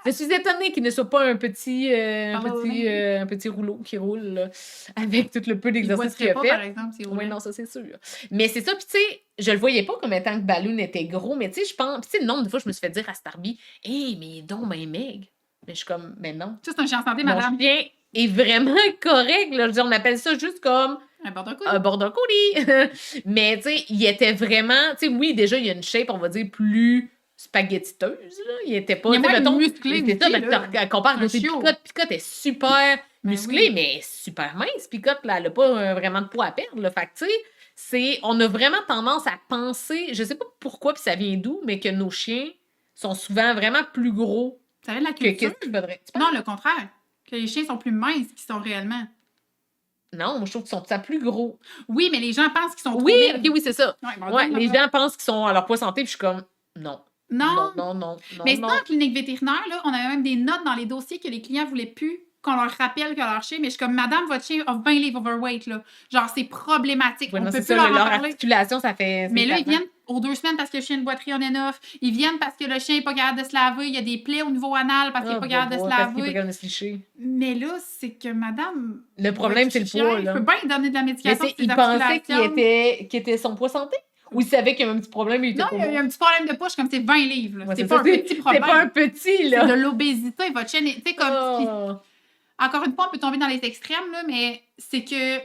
Je suis étonnée qu'il ne soit pas un petit, un petit rouleau qui roule là, avec tout le peu Il d'exercice qu'il boiterait a pas, fait. par exemple, si Oui, non, ça c'est sûr. Mais c'est ça, puis tu sais, je le voyais pas comme étant que Balloon était gros, mais tu sais, je pense, puis tu sais, le nombre de fois je me suis fait dire à Starby, hey, mais il est donc ben maigre. Mais je suis comme, mais non. Ça, c'est un chien en santé, Mon madame. chien est vraiment correct. Là. Je veux dire, on appelle ça juste comme Un border un border collie. Mais, tu sais, il était vraiment... Tu sais, oui, déjà, il y a une shape, on va dire, plus spaghettiteuse. Là. Il était pas... Il est moins mettons, musclé c'est ça, aussi, mais là. tu compares C'est un côté chiot. Picotte. Picotte est super musclée, oui. mais super mince. Picotte, là, elle a pas vraiment de poids à perdre. Là. Fait que, tu sais, on a vraiment tendance à penser, je sais pas pourquoi, puis ça vient d'où, mais que nos chiens sont souvent vraiment plus gros Ça vient de la que culture. qu'est-ce qu'il faudrait. Tu Non, le contraire. Que les chiens sont plus minces qu'ils sont réellement. Non, moi, je trouve qu'ils sont tout ça plus gros. Oui, mais les gens pensent qu'ils sont trop Oui, belles. ok, oui, c'est ça. Ouais, bon, Ouais, donc, les là. gens pensent qu'ils sont à leur poids santé, puis je suis comme, non. Non. Non. Mais sinon, en clinique vétérinaire, là, on avait même des notes dans les dossiers que les clients voulaient plus qu'on leur rappelle que leur chien, mais je suis comme, madame, votre chien a 20 livres overweight, là. Genre, c'est problématique. Ouais, on non, peut c'est plus ça, leur en leur parler. articulation, ça fait. Mais là, ils étonnant. viennent aux 2 semaines parce que le chien de boiterie on est off. Ils viennent parce que le chien n'est pas capable de se laver. Il y a des plaies au niveau anal parce qu'il n'est pas capable de se Parce qu'il est pas laver. capable de se licher. Mais là, c'est que madame. Le problème, votre c'est le chien, poids, Je là. peux bien lui donner de la Mais médication. c'est, il pensait qu'il était son poids santé? Ou il savait qu'il y avait un petit problème et il était Non, pas il y a bon? un petit problème de poche comme c'est 20 livres. là. Ouais, c'est pas un petit problème. C'est pas un petit, là. C'est de l'obésité. Votre chien est. Tu sais, comme. Oh. Encore une fois, on peut tomber dans les extrêmes, là, mais c'est que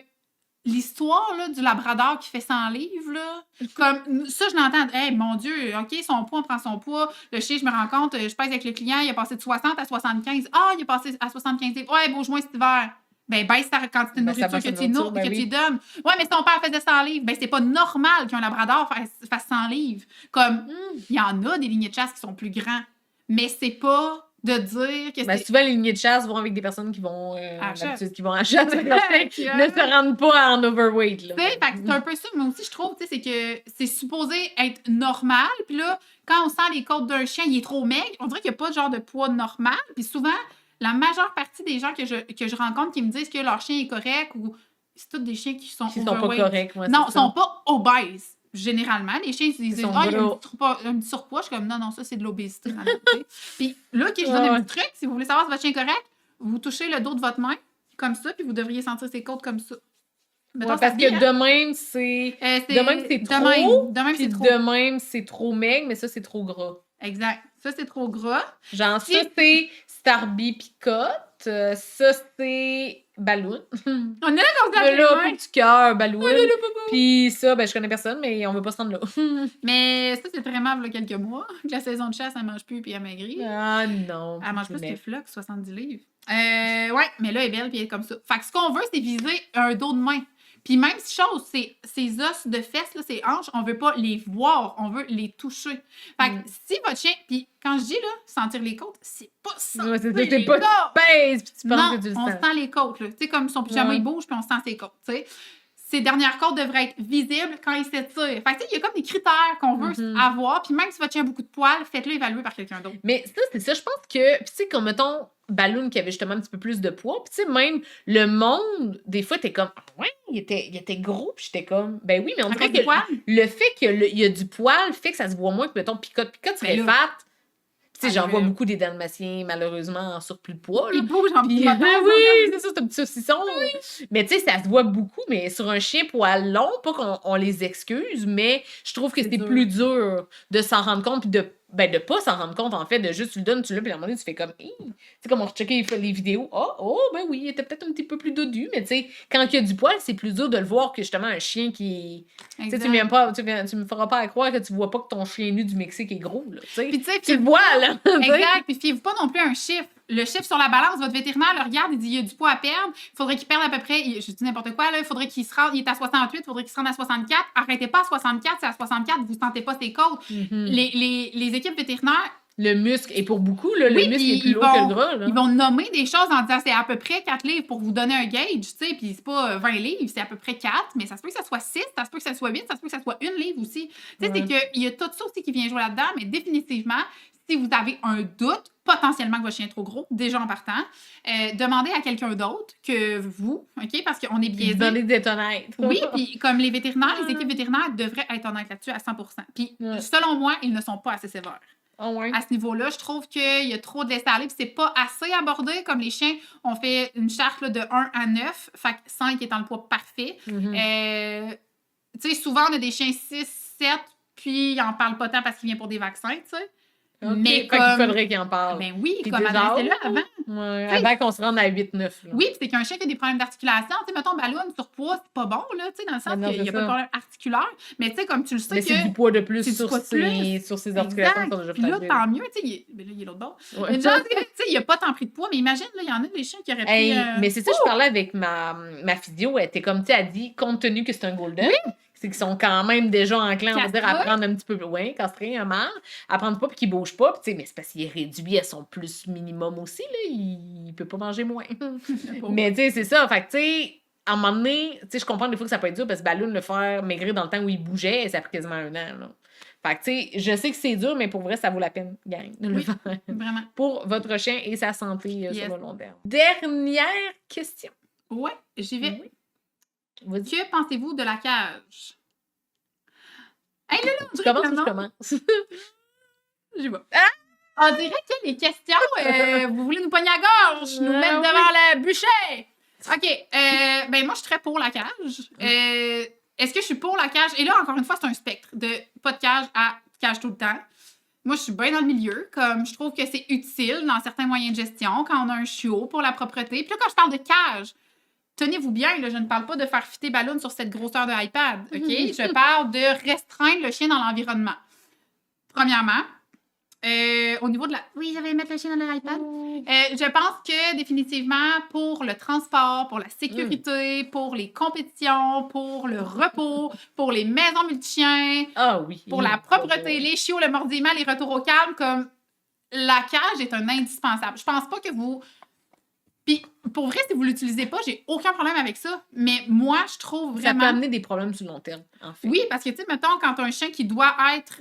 l'histoire là, du labrador qui fait 100 livres, là, comme ça, je l'entends. Hey, mon Dieu, OK, son poids, on prend son poids. Le chien, je me rends compte, je pèse avec le client, il a passé de 60 à 75. Ah, il est passé à 75 livres. Ouais, bouge-moi cet hiver. Ben, baisse ta quantité de Ben, ça nourriture baisse que la tu nourriture, ben que oui. tu donnes. Ouais, mais son père faisait 100 livres. Ben, c'est pas normal qu'un labrador fasse 100 livres. Comme, il y en a des lignées de chasse qui sont plus grands, mais c'est pas de dire que Ben, c'est. souvent, les lignées de chasse vont avec des personnes qui vont À chasse. d'habitude, qui vont à chasse. Ne se rendent pas en overweight. Là. Tu sais, fait que c'est un peu ça, mais aussi, je trouve, tu sais, c'est que c'est supposé être normal. Puis là, quand on sent les côtes d'un chien, il est trop maigre, on dirait qu'il n'y a pas de genre de poids normal. Puis souvent, la majeure partie des gens que je rencontre qui me disent que leur chien est correct ou c'est tous des chiens qui sont Qui sont pas overweight. corrects. Ouais, Non, c'est ils ça. sont pas obèses. Généralement, les chiens, ils disent, sont ah, il y a gros. un petit surpoids. Je suis comme, non, ça, c'est de l'obésité. dans la vie. Puis là, OK, je donne un petit truc. Si vous voulez savoir si votre chien est correct, vous touchez le dos de votre main, comme ça, puis vous devriez sentir ses côtes comme ça. Mettons, Ouais, ça parce se dit, que hein? de même, c'est. De même, c'est trop. De même, Puis c'est trop. de même, c'est trop maigre, mais ça, c'est trop gras. Exact. Ça, c'est trop gras. Genre, Si- ça, c'est Starby Picotte. Ça, c'est Balloon. On est là comme ça, Là, ouais. petit cœur, Balloon. Oh là là, papa. Puis ça, ben, je connais personne, mais on veut pas se rendre là. Mais ça, c'est vraiment il y a quelques mois. Que la saison de chasse, elle mange plus puis elle maigrit. Ah non. Elle mange plus mais- que Flock, 70 livres. Ouais, mais là, elle est belle puis elle est comme ça. Fait que ce qu'on veut, c'est viser un dos de main. Puis même chose, ces os de fesses, là, ces hanches, on veut pas les voir, on veut les toucher. Fait que si votre chien, puis quand je dis là, sentir les côtes, c'est pas sentir Ouais, c'est les pas côtes. pèse, puis tu penses Non, que tu le on sens. sent les côtes, là. Tu sais, comme son pyjama, Ouais. il bouge, puis on sent ses côtes, tu sais. Ces dernières côtes devraient être visibles quand il s'étire. Fait que, tu sais, il y a comme des critères qu'on veut avoir, puis même si votre chien a beaucoup de poils, faites-le évaluer par quelqu'un d'autre. Mais ça, c'est ça. Je pense que, puis tu sais, comme mettons, Balloon qui avait justement un petit peu plus de poids, puis tu sais, même le monde, des fois, t'es comme, ah ouais, il était gros, puis j'étais comme, ben oui, mais on À dirait cause du que poil? le fait qu'il y a du poil fait que ça se voit moins que, mettons, Picotte. Picotte serait Ben là. fat. Tu sais, Ah, j'en vois ouais. beaucoup des dalmatiens, malheureusement, en surplus de poids, là. Il bouge en Puis, petit moton, oui, c'est ça, c'est un petit saucisson. Mais tu sais, ça se voit beaucoup, mais sur un chien poil long, pas qu'on les excuse, mais je trouve que C'est c'est dur. plus dur de s'en rendre compte, puis de pas s'en rendre compte, en fait, de juste tu le donnes, tu l'as, puis à un moment donné, tu fais comme, tu sais, comme on checkait les vidéos, ben oui, il était peut-être un petit peu plus dodu, mais tu sais, quand il y a du poil, c'est plus dur de le voir que justement un chien qui. Tu sais, Exact. tu me feras pas croire que tu vois pas que ton chien nu du Mexique est gros, là, tu sais. Puis tu sais, Tu le vois, là. exact. Puis fiez-vous pas non plus à un chiffre. Le chiffre sur la balance, votre vétérinaire le regarde, il dit il y a du poids à perdre. Il faudrait qu'il perde à peu près, je dis n'importe quoi, là, il faudrait qu'il se rende, il est à 68, il faudrait qu'il se rende à 64. Arrêtez pas à 64, c'est à 64, vous sentez pas ses côtes. Les équipes vétérinaires, Le muscle, et pour beaucoup, là, Oui, le muscle puis est plus ils lourd que le gras, là. ils vont nommer des choses en disant c'est à peu près 4 livres pour vous donner un gauge, tu sais, puis c'est pas 20 livres, c'est à peu près 4, mais ça se peut que ça soit 6, ça se peut que ça soit 8, ça se peut que ça soit 1 livre aussi. Tu sais, c'est qu'il y a tout ça aussi qui vient jouer là-dedans, mais définitivement, si vous avez un doute, potentiellement que votre chien est trop gros, déjà en partant. Demandez à quelqu'un d'autre que vous, OK? Parce qu'on est biaisé. Donnez d'être honnête. Oui, puis comme les vétérinaires, les équipes vétérinaires devraient être honnêtes là-dessus à 100%. Puis selon moi, ils ne sont pas assez sévères. Oh ouais. À ce niveau-là, je trouve qu'il y a trop de laisser-aller, puis c'est pas assez abordé. Comme les chiens, on fait une charte là, de 1 à 9, fait que 5 étant le poids parfait. Tu sais, souvent, on a des chiens 6, 7, puis ils n'en parlent pas tant parce qu'ils viennent pour des vaccins, tu sais. Okay. Mais fait comme... qu'il faudrait qu'il en parle. Ben oui, puis comme adressez-le avant. Ouais, avant qu'on se rende à 8-9. Oui, puis c'est qu'un chien qui a des problèmes d'articulation, tu sais, mettons, ballon, surpoids, c'est pas bon, là, tu sais, dans le sens qu'il n'y a pas de problème articulaire. Mais tu sais, comme tu le sais mais c'est du poids de plus sur ses articulations. Exact. Puis là, tant mieux, tu sais, là, il est l'autre bord. Ouais. Mais genre, tu sais, il n'y a pas tant pris de poids, mais imagine, là, il y en a des chiens qui auraient pris... Mais c'est ça, je parlais avec ma physio, elle était comme, tu sais, elle dit, compte tenu que c'est un golden, c'est qu'ils sont quand même déjà enclins, on va dire, à prendre un petit peu plus loin, castré, un mâle, à prendre pas puis qu'ils bougent pas, puis tu sais, mais c'est parce qu'il est réduit à son plus minimum aussi, là, il peut pas manger moins. Mais tu sais, c'est ça, fait que tu sais, à un moment donné, tu sais, je comprends des fois que ça peut être dur, parce que Balloon, le faire maigrir dans le temps où il bougeait, ça a pris quasiment 1 an, là. Fait que, tu sais, je sais que c'est dur, mais pour vrai, ça vaut la peine, gang, de le faire. Vraiment. Pour votre chien et sa santé sur le long terme. Dernière question. Ouais, j'y vais. Oui. Que pensez-vous de la cage? Hey, là, tu commences ou je commence? J'y vais. On dirait que les questions, vous voulez nous pogner à gorge, nous mettre devant la bûcher. OK. Ben moi, je suis très pour la cage. Est-ce que je suis pour la cage? Et là, encore une fois, c'est un spectre de pas de cage à cage tout le temps. Moi, je suis bien dans le milieu. Comme je trouve que c'est utile dans certains moyens de gestion quand on a un chiot pour la propreté. Puis là, quand je parle de cage, tenez-vous bien, là, je ne parle pas de faire fitter Balloon sur cette grosseur de iPad, OK? Je parle de restreindre le chien dans l'environnement. Premièrement, au niveau de la... Oui, je vais mettre le chien dans l'iPad. Je pense que définitivement, pour le transport, pour la sécurité, pour les compétitions, pour le repos, pour les maisons multi-chiens, pour la propreté, les chiots, le mordillement, les retours au calme, comme la cage est un indispensable. Je pense pas que vous... Puis, pour vrai, si vous ne l'utilisez pas, j'ai aucun problème avec ça. Mais moi, je trouve vraiment... Ça peut amener des problèmes sur le long terme, en fait. Oui, parce que, tu sais, mettons, quand tu as un chien qui doit être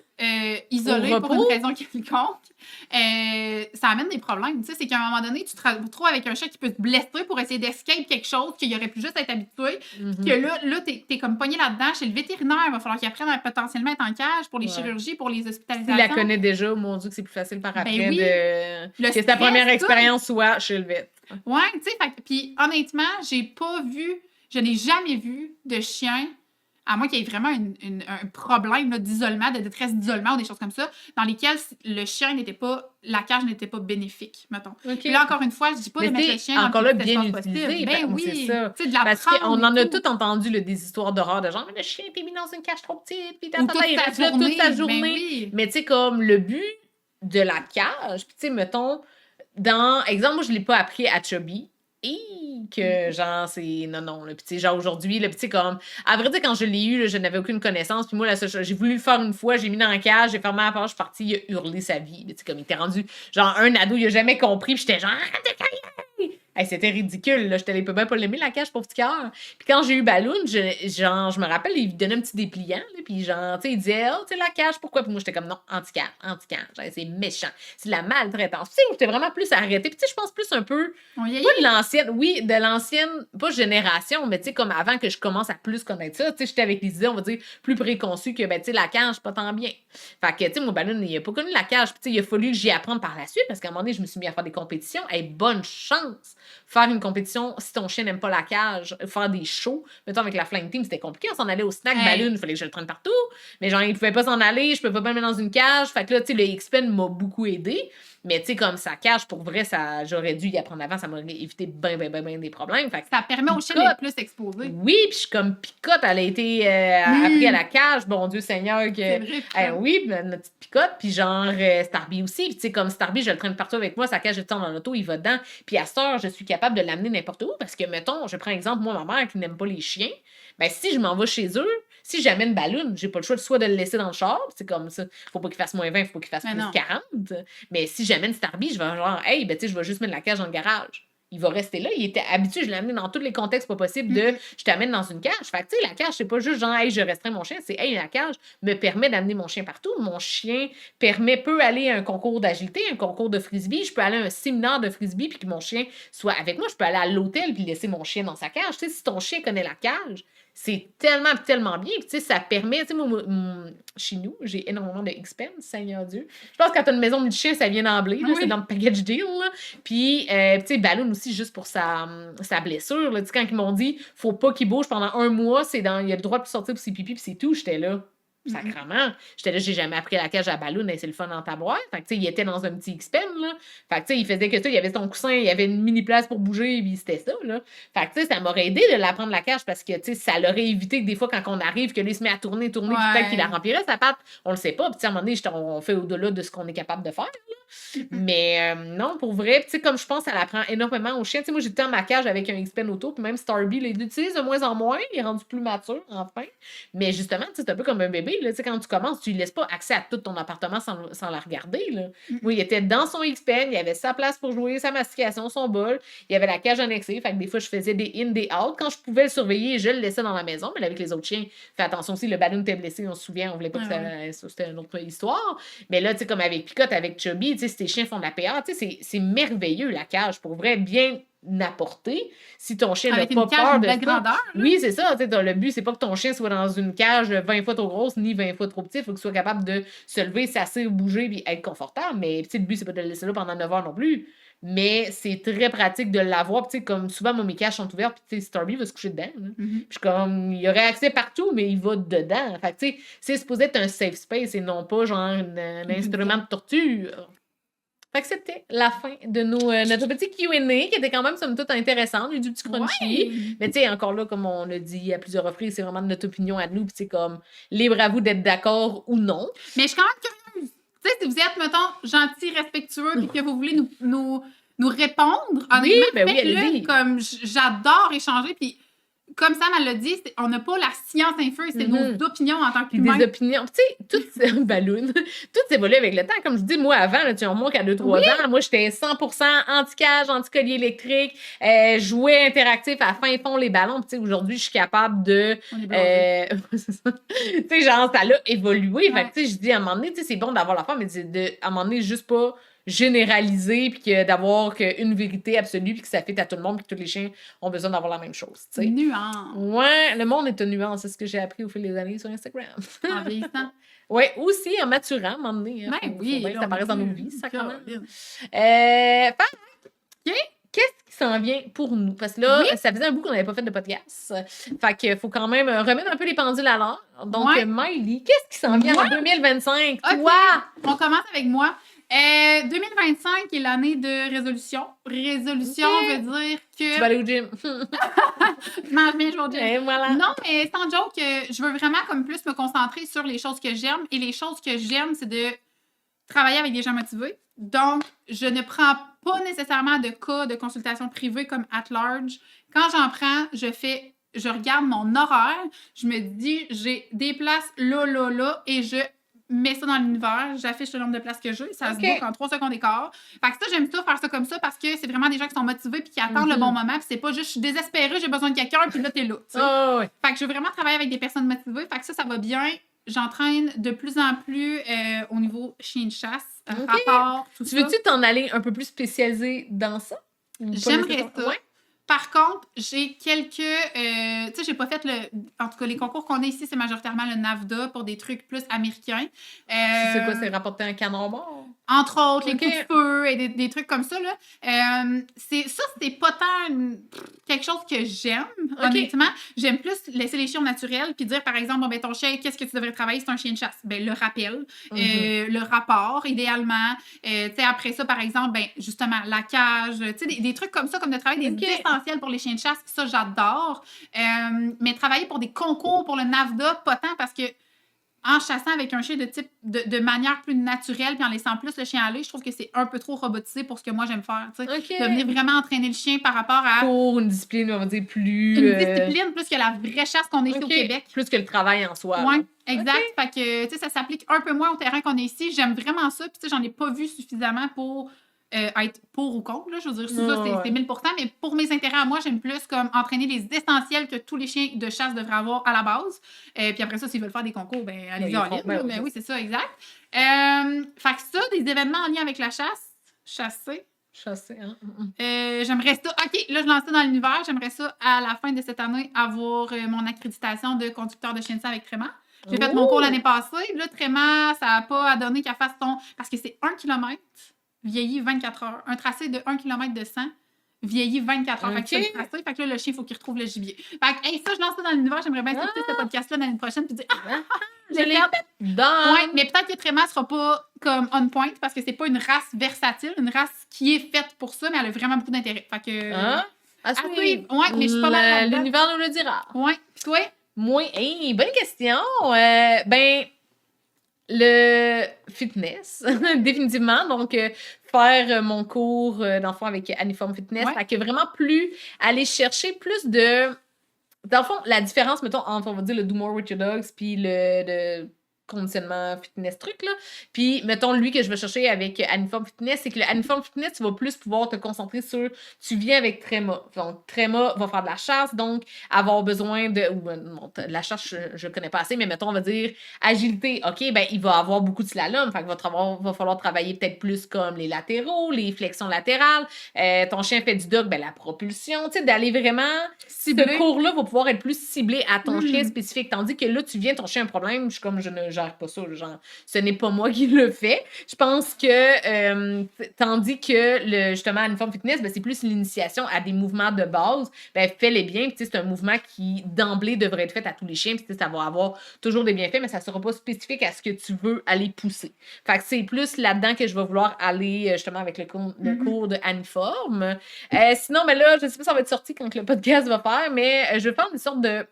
isolé pour une raison quelconque, ça amène des problèmes. Tu sais, c'est qu'à un moment donné, tu te retrouves avec un chien qui peut te blesser pour essayer d'escape quelque chose qu'il aurait pu juste être habitué. Que là t'es comme pogné là-dedans. Chez le vétérinaire, il va falloir qu'il apprenne à potentiellement être en cage pour les chirurgies, pour les hospitalisations. Il la connaît déjà, mon Dieu, que c'est plus facile par après que ta première expérience soit chez le vet. Ouais, tu sais, puis honnêtement, je n'ai jamais vu de chien, à moins qu'il y ait vraiment un problème là, d'isolement, de détresse d'isolement ou des choses comme ça, dans lesquelles la cage n'était pas bénéfique, mettons. Puis là, encore une fois, je dis pas de mettre le chien encore dans là, le bien utilisé. Ben oui, c'est ça. Tu sais, de la parce qu'on en a tout entendu des histoires d'horreur de genre, mais le chien est mis dans une cage trop petite, puis il reste là toute sa journée. Ben oui. Mais tu sais, comme le but de la cage, puis tu sais, mettons, exemple, moi, je l'ai pas appris à Chubby. Que genre c'est non là, puis tu sais genre aujourd'hui là, puis tu sais comme à vrai dire quand je l'ai eu là, je n'avais aucune connaissance, puis moi là j'ai voulu le faire une fois, j'ai mis dans la cage, j'ai fermé la porte, je suis partie, il a hurlé sa vie, tu sais comme il était rendu genre un ado, il a jamais compris, puis j'étais genre hey, c'était ridicule là, j'étais même pas l'aimer la cage, pauvre petit cœur. Puis quand j'ai eu Balloon, je me rappelle, il donnait un petit dépliant là, puis genre tu sais il disait oh tu sais la cage pourquoi, puis moi j'étais comme non anti-cage, c'est méchant, c'est de la maltraitance. Tu sais j'étais vraiment plus arrêtée, puis tu sais je pense plus un peu pas de l'ancienne pas génération, mais tu sais comme avant que je commence à plus connaître ça, tu sais j'étais avec les idées on va dire plus préconçues que ben tu sais la cage c'est pas tant bien. Fait que tu sais mon Balloon il a pas connu la cage, puis tu sais il a fallu que j'y apprenne par la suite parce qu'à un moment donné je me suis mis à faire des compétitions, bonne chance faire une compétition si ton chien n'aime pas la cage, faire des shows, mettons avec la Flying Team c'était compliqué, on s'en allait au snack Balloon, il fallait que je le traîne partout, mais genre il pouvait pas s'en aller, je pouvais pas le mettre dans une cage, fait que là tu sais le X-Pen m'a beaucoup aidé. Mais tu sais, comme sa cage, pour vrai, j'aurais dû y apprendre avant, ça m'aurait évité ben des problèmes. Fait que ça permet au chien d'être plus exposé. Oui, puis je suis comme Picotte, elle a été appris à la cage, bon Dieu Seigneur, que... C'est vrai, oui, notre petite Picotte, puis genre Starby aussi, puis tu sais, comme Starby, je le traîne partout avec moi, sa cage, je le tends dans l'auto, il va dedans, puis à cette heure, je suis capable de l'amener n'importe où, parce que, mettons, je prends exemple, moi, ma mère qui n'aime pas les chiens, ben si je m'en vais chez eux, si j'amène Balloon, j'ai pas le choix de soit de le laisser dans le char, c'est comme ça, faut pas qu'il fasse moins 20, faut qu'il fasse plus 40, mais si j'amène Starby, je vais genre, hey, ben tu sais, je vais juste mettre la cage dans le garage. il va rester là. Il était habitué, je l'ai amené dans tous les contextes pas possibles de je t'amène dans une cage. Fait que, tu sais, la cage, c'est pas juste genre, hey, je restreins mon chien, c'est, hey, la cage me permet d'amener mon chien partout. Mon chien peut aller à un concours d'agilité, un concours de frisbee, je peux aller à un séminaire de frisbee puis que mon chien soit avec moi. Je peux aller à l'hôtel puis laisser mon chien dans sa cage. Tu sais, si ton chien connaît la cage, c'est tellement, tellement bien. Puis, tu sais, ça permet, tu sais, moi, chez nous, j'ai énormément de X-Pen, Seigneur Dieu. Je pense que quand t'as une maison de chien, ça vient d'emblée, là, c'est dans le package deal, là. Puis, tu sais, Balloon aussi, juste pour sa blessure, là. Tu sais, quand ils m'ont dit, faut pas qu'il bouge pendant 1 mois, il a le droit de sortir pour ses pipis, puis c'est tout, j'étais là. Sacrement. J'étais là, j'ai jamais appris la cage à Balloon, c'est le fun dans ta boîte. Fait que, tu sais, il était dans un petit X-Pen, là. Fait que, tu sais, il faisait que ça, il y avait son coussin, il y avait une mini place pour bouger, puis c'était ça, là. Fait que, tu sais, ça m'aurait aidé de l'apprendre la cage parce que, tu sais, ça l'aurait évité que des fois, quand on arrive, que lui se met à tourner, puis peut-être qu'il la remplirait, sa patte. On le sait pas. Puis, à un moment donné, on fait au-delà de ce qu'on est capable de faire, là. Mais, non, pour vrai, tu sais, comme je pense, elle apprend énormément aux chiens. Tu sais, moi, j'ai tant ma cage avec un X-Pen auto, puis même Starby, il l'utilise de moins en moins, il est rendu plus mature, enfin. Mais justement, tu sais, c'est un peu comme un bébé, là. Tu sais, quand tu commences, tu lui laisses pas accès à tout ton appartement sans la regarder, là. Moi, il était dans son X-Pen, il avait sa place pour jouer, sa mastication, son bol, il y avait la cage annexée, fait que des fois, je faisais des in, des out. Quand je pouvais le surveiller, je le laissais dans la maison, mais avec les autres chiens, fais attention aussi, le Balloon était blessé, on se souvient, on voulait pas que ça, c'était une autre histoire. Mais là, tu sais, comme avec Picotte, avec Chubby, tu sais, si tes chiens font de la PA, tu sais, c'est merveilleux, la cage, pour vrai, bien apporter si ton chien n'a pas peur de ça. Grandeur, oui, c'est ça. Le but, c'est pas que ton chien soit dans une cage 20 fois trop grosse ni 20 fois trop petite. Il faut qu'il soit capable de se lever, s'asseoir, bouger et être confortable. Mais le but, c'est pas de le laisser là pendant 9 heures non plus. Mais c'est très pratique de l'avoir. Comme souvent, moi, mes cages sont ouvertes, puis Starby va se coucher dedans. Puis comme, il aurait accès partout, mais il va dedans. Fait que, c'est supposé être un safe space et non pas genre un instrument de torture. Fait que c'était la fin de notre petit Q&A qui était quand même, somme toute, intéressant. Il y a eu du petit crunchy. Ouais. Mais tu sais, encore là, comme on l'a dit à plusieurs reprises, c'est vraiment de notre opinion à nous. Puis c'est comme, libre à vous d'être d'accord ou non. Mais je suis quand même curieuse. Tu sais, si vous êtes, mettons, gentil, respectueux, puis que vous voulez nous répondre, oui, faites-le. Allez-y. Comme j'adore échanger, puis comme Sam elle l'a dit, on n'a pas la science infuse, c'est nos opinions en tant qu'humains. Des opinions. Tu sais, tout Balloon, tout évolue avec le temps. Comme je dis, moi, avant, là, tu vois, moi, qu'à 2-3 ans, moi, j'étais 100% anti-cage, anti-collier électrique, jouets interactifs à fin fond les ballons. Tu sais, aujourd'hui, je suis capable de... tu sais, genre, ça l'a évolué. Fait que, tu sais, je dis, à un moment donné, tu sais, c'est bon d'avoir la forme, mais à un moment donné, juste pas généraliser puis d'avoir une vérité absolue puis que ça fait à tout le monde puis que tous les chiens ont besoin d'avoir la même chose. T'sais. Nuance. Ouais, le monde est une nuance. C'est ce que j'ai appris au fil des années sur Instagram. En vieillissant. Oui, aussi en maturant, à un moment donné. Ben oui. Ça apparaît dans nos vies, ça, quand même. OK. Qu'est-ce qui s'en vient pour nous? Parce que là, ça faisait un bout qu'on n'avait pas fait de podcast. Fait qu'il faut quand même remettre un peu les pendules à l'heure. Donc, Maëlie, qu'est-ce qui s'en vient en 2025? Okay. Toi! On commence avec moi. 2025 est l'année de résolution. Résolution veut dire que... Tu vas aller au gym. Je mange bien, je vais au gym. Et voilà. Non, mais sans joke, je veux vraiment comme plus me concentrer sur les choses que j'aime. Et les choses que j'aime, c'est de travailler avec des gens motivés. Donc, je ne prends pas nécessairement de cas de consultation privée comme at large. Quand j'en prends, je regarde mon horaire. Je me dis, j'ai des places là, et je mets ça dans l'univers, j'affiche le nombre de places que j'ai, ça se book en 3 secondes et quart. Fait que ça, j'aime ça, faire ça comme ça, parce que c'est vraiment des gens qui sont motivés puis qui attendent le bon moment, puis c'est pas juste, je suis désespérée, j'ai besoin de quelqu'un, puis là, t'es là, tu sais. Fait que je veux vraiment travailler avec des personnes motivées, fait que ça va bien. J'entraîne de plus en plus au niveau chien de chasse, rapport, tout ça. Tu veux-tu t'en aller un peu plus spécialisé dans ça? J'aimerais ça. Ouais. Par contre, j'ai quelques... tu sais, j'ai pas fait en tout cas, les concours qu'on a ici, c'est majoritairement le NAVDA pour des trucs plus américains. C'est quoi? C'est rapporter un canon mort? Entre autres, les coups de feu et des trucs comme ça, là. C'est pas tant quelque chose que j'aime, honnêtement. J'aime plus laisser les chiens naturels puis dire, par exemple, bon, ben, ton chien, qu'est-ce que tu devrais travailler? C'est un chien de chasse. Ben, le rappel, le rapport, idéalement. Tu sais, après ça, par exemple, ben, justement, la cage, tu sais, des trucs comme ça, comme de travailler des essentiels pour les chiens de chasse. Ça, j'adore. Mais travailler pour des concours, pour le NAVDA, pas tant parce que en chassant avec un chien de manière plus naturelle puis en laissant plus le chien aller, je trouve que c'est un peu trop robotisé pour ce que moi j'aime faire. De venir vraiment entraîner le chien par rapport à... Pour une discipline, on va dire, plus... Une discipline plus que la vraie chasse qu'on est ici au Québec. Plus que le travail en soi. Oui, exact. Fait que, tu sais, ça s'applique un peu moins au terrain qu'on est ici. J'aime vraiment ça. Puis, tu sais, j'en ai pas vu suffisamment pour être pour ou contre, là. Je veux dire, ça, Ouais, c'est ouais. 1000%, mais pour mes intérêts à moi, j'aime plus comme entraîner les essentiels que tous les chiens de chasse devraient avoir à la base. Puis après ça, s'ils veulent faire des concours, ben Ben, allez-y ils le en font. ligne, Ben là. oui, Mais c'est oui, ça. c'est ça, exact. Fait que ça, des événements en lien avec la chasse, chasser. Chasser, hein. J'aimerais ça. OK, là, je lance ça dans l'univers. J'aimerais ça, à la fin de cette année, avoir mon accréditation de conducteur de chien de chasse avec Tréma. J'ai fait mon cours Oh! l'année passée. Là, Tréma, ça n'a pas à donner qu'elle fasse ton. Parce que c'est 1 kilomètre vieilli 24 heures. Un tracé de 1 kilomètre de 100 vieilli 24 heures. Fait que OK. c'est le tracé. Fait que là, le chien, il faut qu'il retrouve le gibier. Fait que, hey, ça, je lance ça dans l'univers. J'aimerais bien écouter ce Ah! podcast-là l'année prochaine puis dire, Ah! je Je l'ai l'ai fait dans... Ouais, mais peut-être que Tréma sera pas comme on point parce que c'est pas une race versatile, une race qui est faite pour ça, mais elle a vraiment beaucoup d'intérêt. Fait que. Hein? À À suivre. suivre. Ouais, mais je suis pas mal là-dedans. L'univers nous le dira. Ouais. Puis toi? Moi, hey, bonne question. Ben, le fitness, définitivement. Donc, faire mon cours, dans le fond, avec Aniform Fitness. Ouais. Fait que vraiment plus aller chercher plus de... Dans le fond, la différence, mettons, entre, on va dire, le Do More With Your Dogs puis le conditionnement fitness truc, là. Puis, mettons, lui que je vais chercher avec Aniform Fitness, c'est que le Aniform Fitness, tu vas plus pouvoir te concentrer sur... Tu viens avec Tréma. Donc, Tréma va faire de la chasse, donc avoir besoin de... Ou, non, de la chasse, je connais pas assez, mais mettons, on va dire agilité. OK, ben, il va avoir beaucoup de slalom. Fait qu'il va falloir travailler peut-être plus comme les latéraux, les flexions latérales. Ton chien fait du dog, ben, la propulsion. Tu sais, d'aller vraiment... Ciblé. Ce cours-là va pouvoir être plus ciblé à ton Mm. chien spécifique. Tandis que là, tu viens, ton chien a un problème, je suis comme, je ne gère pas ça. Genre, ce n'est pas moi qui le fais. Je pense que, tandis que, justement, Aniform Fitness, ben, c'est plus l'initiation à des mouvements de base. Ben, fais-les bien. Puis, tu sais, c'est un mouvement qui, d'emblée, devrait être fait à tous les chiens. Puis, tu sais, ça va avoir toujours des bienfaits, mais ça ne sera pas spécifique à ce que tu veux aller pousser. Fait que c'est plus là-dedans que je vais vouloir aller, justement, avec le cours de Aniform. Sinon, ben là, je ne sais pas si ça va être sorti quand le podcast va faire, mais je vais faire une sorte de...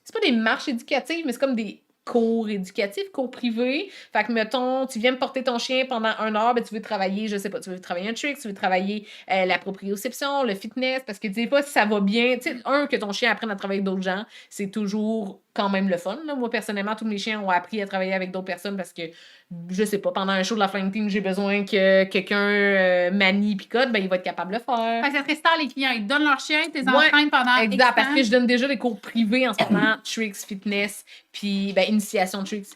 C'est pas des marches éducatives, mais c'est comme des cours éducatifs, cours privés. Fait que, mettons, tu viens me porter ton chien pendant 1 heure, ben tu veux travailler, je sais pas, tu veux travailler un trick, tu veux travailler la proprioception, le fitness, parce que tu sais pas si ça va bien. Tu sais, que ton chien apprenne à travailler avec d'autres gens, c'est toujours quand même le fun. Là. Moi, personnellement, tous mes chiens ont appris à travailler avec d'autres personnes parce que, je sais pas, pendant un show de la Flying Team, j'ai besoin que quelqu'un manie picote, ben il va être capable de le faire. Fait que ça serait ça, les clients. Ils te donnent leur chien, tu les entraînes pendant Exact, X parce temps. que je donne déjà des cours privés en ce moment, tricks, fitness, puis ben, initiation tricks.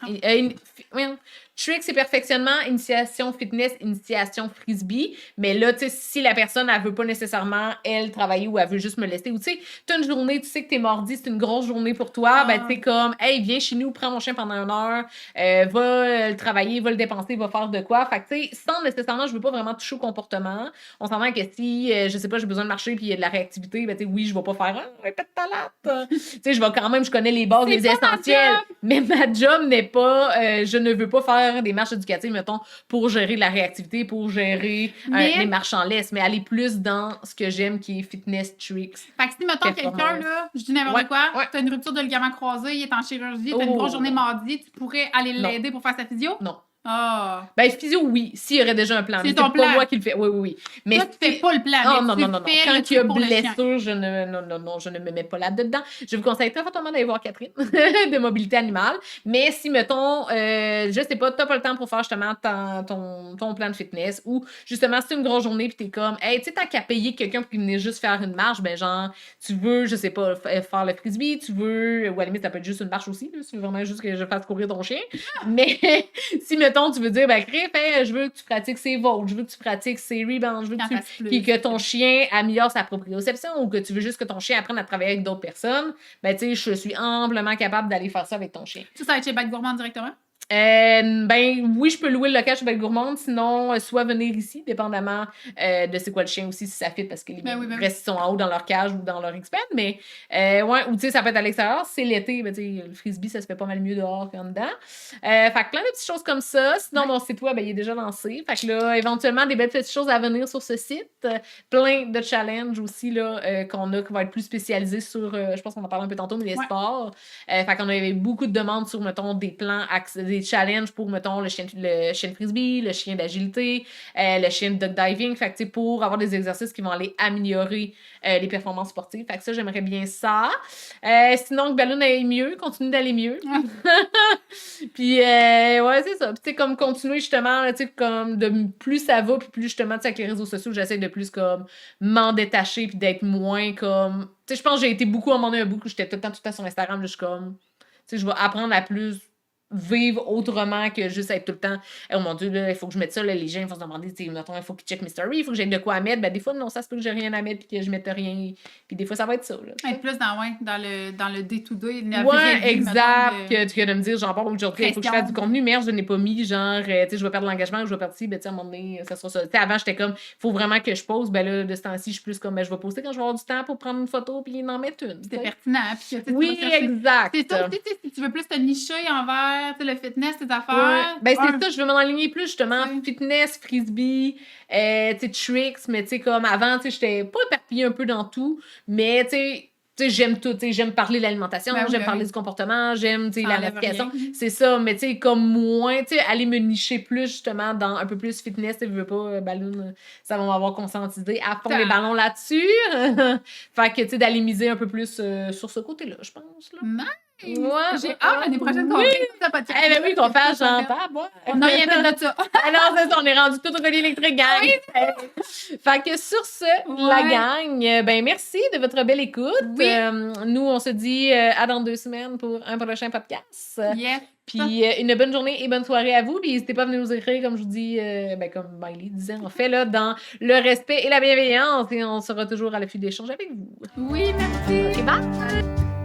Tricks et perfectionnement, initiation fitness, initiation frisbee. Mais là, tu sais, si la personne, elle veut pas nécessairement, elle, travailler ou elle veut juste me laisser, ou tu sais, t'as une journée, tu sais que t'es mardi, c'est une grosse journée pour toi, ben tu sais, comme, hey, viens chez nous, prends mon chien pendant 1 heure, va le travailler, va le dépenser, va faire de quoi. Fait que, tu sais, sans nécessairement, je veux pas vraiment toucher au comportement. On s'entend que si, je sais pas, j'ai besoin de marcher puis il y a de la réactivité, ben tu sais, oui, je vais pas faire répète ta latte. Tu sais, je vais quand même, je connais les bases, C'est les pas essentiels. Mais ma job n'est pas, je ne veux pas faire des marches éducatives, mettons, pour gérer la réactivité, pour gérer les marches en laisse, mais aller plus dans ce que j'aime qui est fitness tricks. Fait que si, mettons, quelqu'un, là, je dis n'importe quoi, t'as une rupture de ligament croisé, il est en chirurgie, t'as une grosse journée mardi, tu pourrais aller l'aider pour faire sa physio? Non. Ah. Ben, physio, oui, s'il y aurait déjà un plan. C'est mais ton c'est plan. pas moi qui le fais. Oui, oui, oui. Mais toi, tu fais pas le plan, oh, mais non, tu non, non, non. fais Quand le il y a truc pour le chien. blessure, je ne me mets pas là-dedans. Je vous conseille très fortement d'aller voir Catherine de Mobilité Animale. Mais si, mettons, je sais pas, t'as pas le temps pour faire justement ton plan de fitness ou justement, si c'est une grosse journée pis t'es comme, hey, tu sais, tant qu'à payer quelqu'un pour venir juste faire une marche, ben genre, tu veux, je sais pas, faire le frisbee, tu veux, ou à la limite, ça peut être juste une marche aussi, là, si tu veux vraiment juste que je fasse courir ton chien. Mais si, mettons, tu veux dire, ben, je veux que tu pratiques ses vaults, je veux que tu pratiques ses rebounds, je veux que ton chien améliore sa proprioception ou que tu veux juste que ton chien apprenne à travailler avec d'autres personnes, ben, tu sais, je suis amplement capable d'aller faire ça avec ton chien. Ça va être chez Bête Gourmande directement? Ben oui, je peux louer le local chez Bête Gourmande, sinon soit venir ici, dépendamment de c'est quoi le chien aussi, si ça fit, parce que les restes sont en haut dans leur cage ou dans leur expand, mais ouais, ou tu sais, ça peut être à l'extérieur, c'est l'été, ben tu sais, le frisbee, ça se fait pas mal mieux dehors qu'en dedans. Fait que plein de petites choses comme ça, sinon mon site web, ben, il est déjà lancé, fait que là, éventuellement, des belles petites choses à venir sur ce site, plein de challenges aussi, là, qu'on a, qui vont être plus spécialisés sur, je pense qu'on en parlait un peu tantôt, mais les sports, fait qu'on avait beaucoup de demandes sur, mettons, des plans, des des challenges pour, mettons, le chien de frisbee, le chien d'agilité, le chien de dog diving. Fait que, tu sais, pour avoir des exercices qui vont aller améliorer les performances sportives. Fait que ça, j'aimerais bien ça. Sinon, que Balloon aille mieux, continue d'aller mieux. Puis, ouais, c'est ça. Puis, tu sais, comme continuer justement, tu sais, comme de plus ça va, puis plus justement, tu sais, avec les réseaux sociaux, j'essaie de plus comme m'en détacher, puis d'être moins comme. Tu sais, je pense que j'ai été beaucoup à un moment donné, un bout où j'étais tout le temps sur Instagram, juste comme. Tu sais, je vais apprendre à plus vivre autrement que juste être tout le temps oh mon Dieu, là, il faut que je mette ça, là, les gens vont se demander, mettons, il faut qu'ils checkent mes stories, il faut que j'aie de quoi à mettre. Ben, des fois, non, ça se peut que j'ai rien à mettre puis que je mette rien. Puis des fois, ça va être ça. Là, être plus dans le day-to-day. Ouais, exact. Que de me dire, genre, aujourd'hui, il faut que je fasse du contenu, merde, je n'ai pas mis, genre, tu sais, je vais perdre l'engagement, je vais perdre ci, ben, tu sais, à un moment donné, ça sera ça. Tu sais, avant, j'étais comme, il faut vraiment que je pose, ben là, de ce temps-ci, je suis plus comme, ben, je vais poster quand je vais avoir du temps pour prendre une photo puis en mettre une. C'est pertinent. Puis que, oui, exact. C'est ça, si tu veux plus te nicher envers le fitness, tes affaires. Ouais. Ben, c'est ça, je veux m'enligner plus, justement, fitness, frisbee, tu sais, tricks, mais tu sais, comme avant, tu sais, j'étais pas éparpillée un peu dans tout, mais tu sais, j'aime tout, tu sais, j'aime parler de l'alimentation, j'aime parler du comportement, j'aime, tu sais, la navigation, c'est ça, mais tu sais, comme moins, tu sais, aller me nicher plus, justement, dans un peu plus fitness, tu sais, je veux pas, Balloon, ça va m'avoir conscientisé à fond les ballons là-dessus, fait que, tu sais, d'aller miser un peu plus sur ce côté-là, je pense, là. Ouais, j'ai hâte l'année prochaine qu'on fasse ça podcast. Eh ben oui, qu'on fasse j'entends. On n'a rien fait de ça. Alors, c'est ça, on est rendu tout relié électrique, gang. Oui. Fait que sur ce, la gang, ben merci de votre belle écoute. Oui. Nous, on se dit à dans 2 semaines pour un prochain podcast. Yes. Puis une bonne journée et bonne soirée à vous. Puis n'hésitez pas à venir nous écrire, comme je vous dis, comme Miley disait, en fait, là, dans le respect et la bienveillance. Et on sera toujours à l'affût d'échanges avec vous. Oui, merci. OK, bye!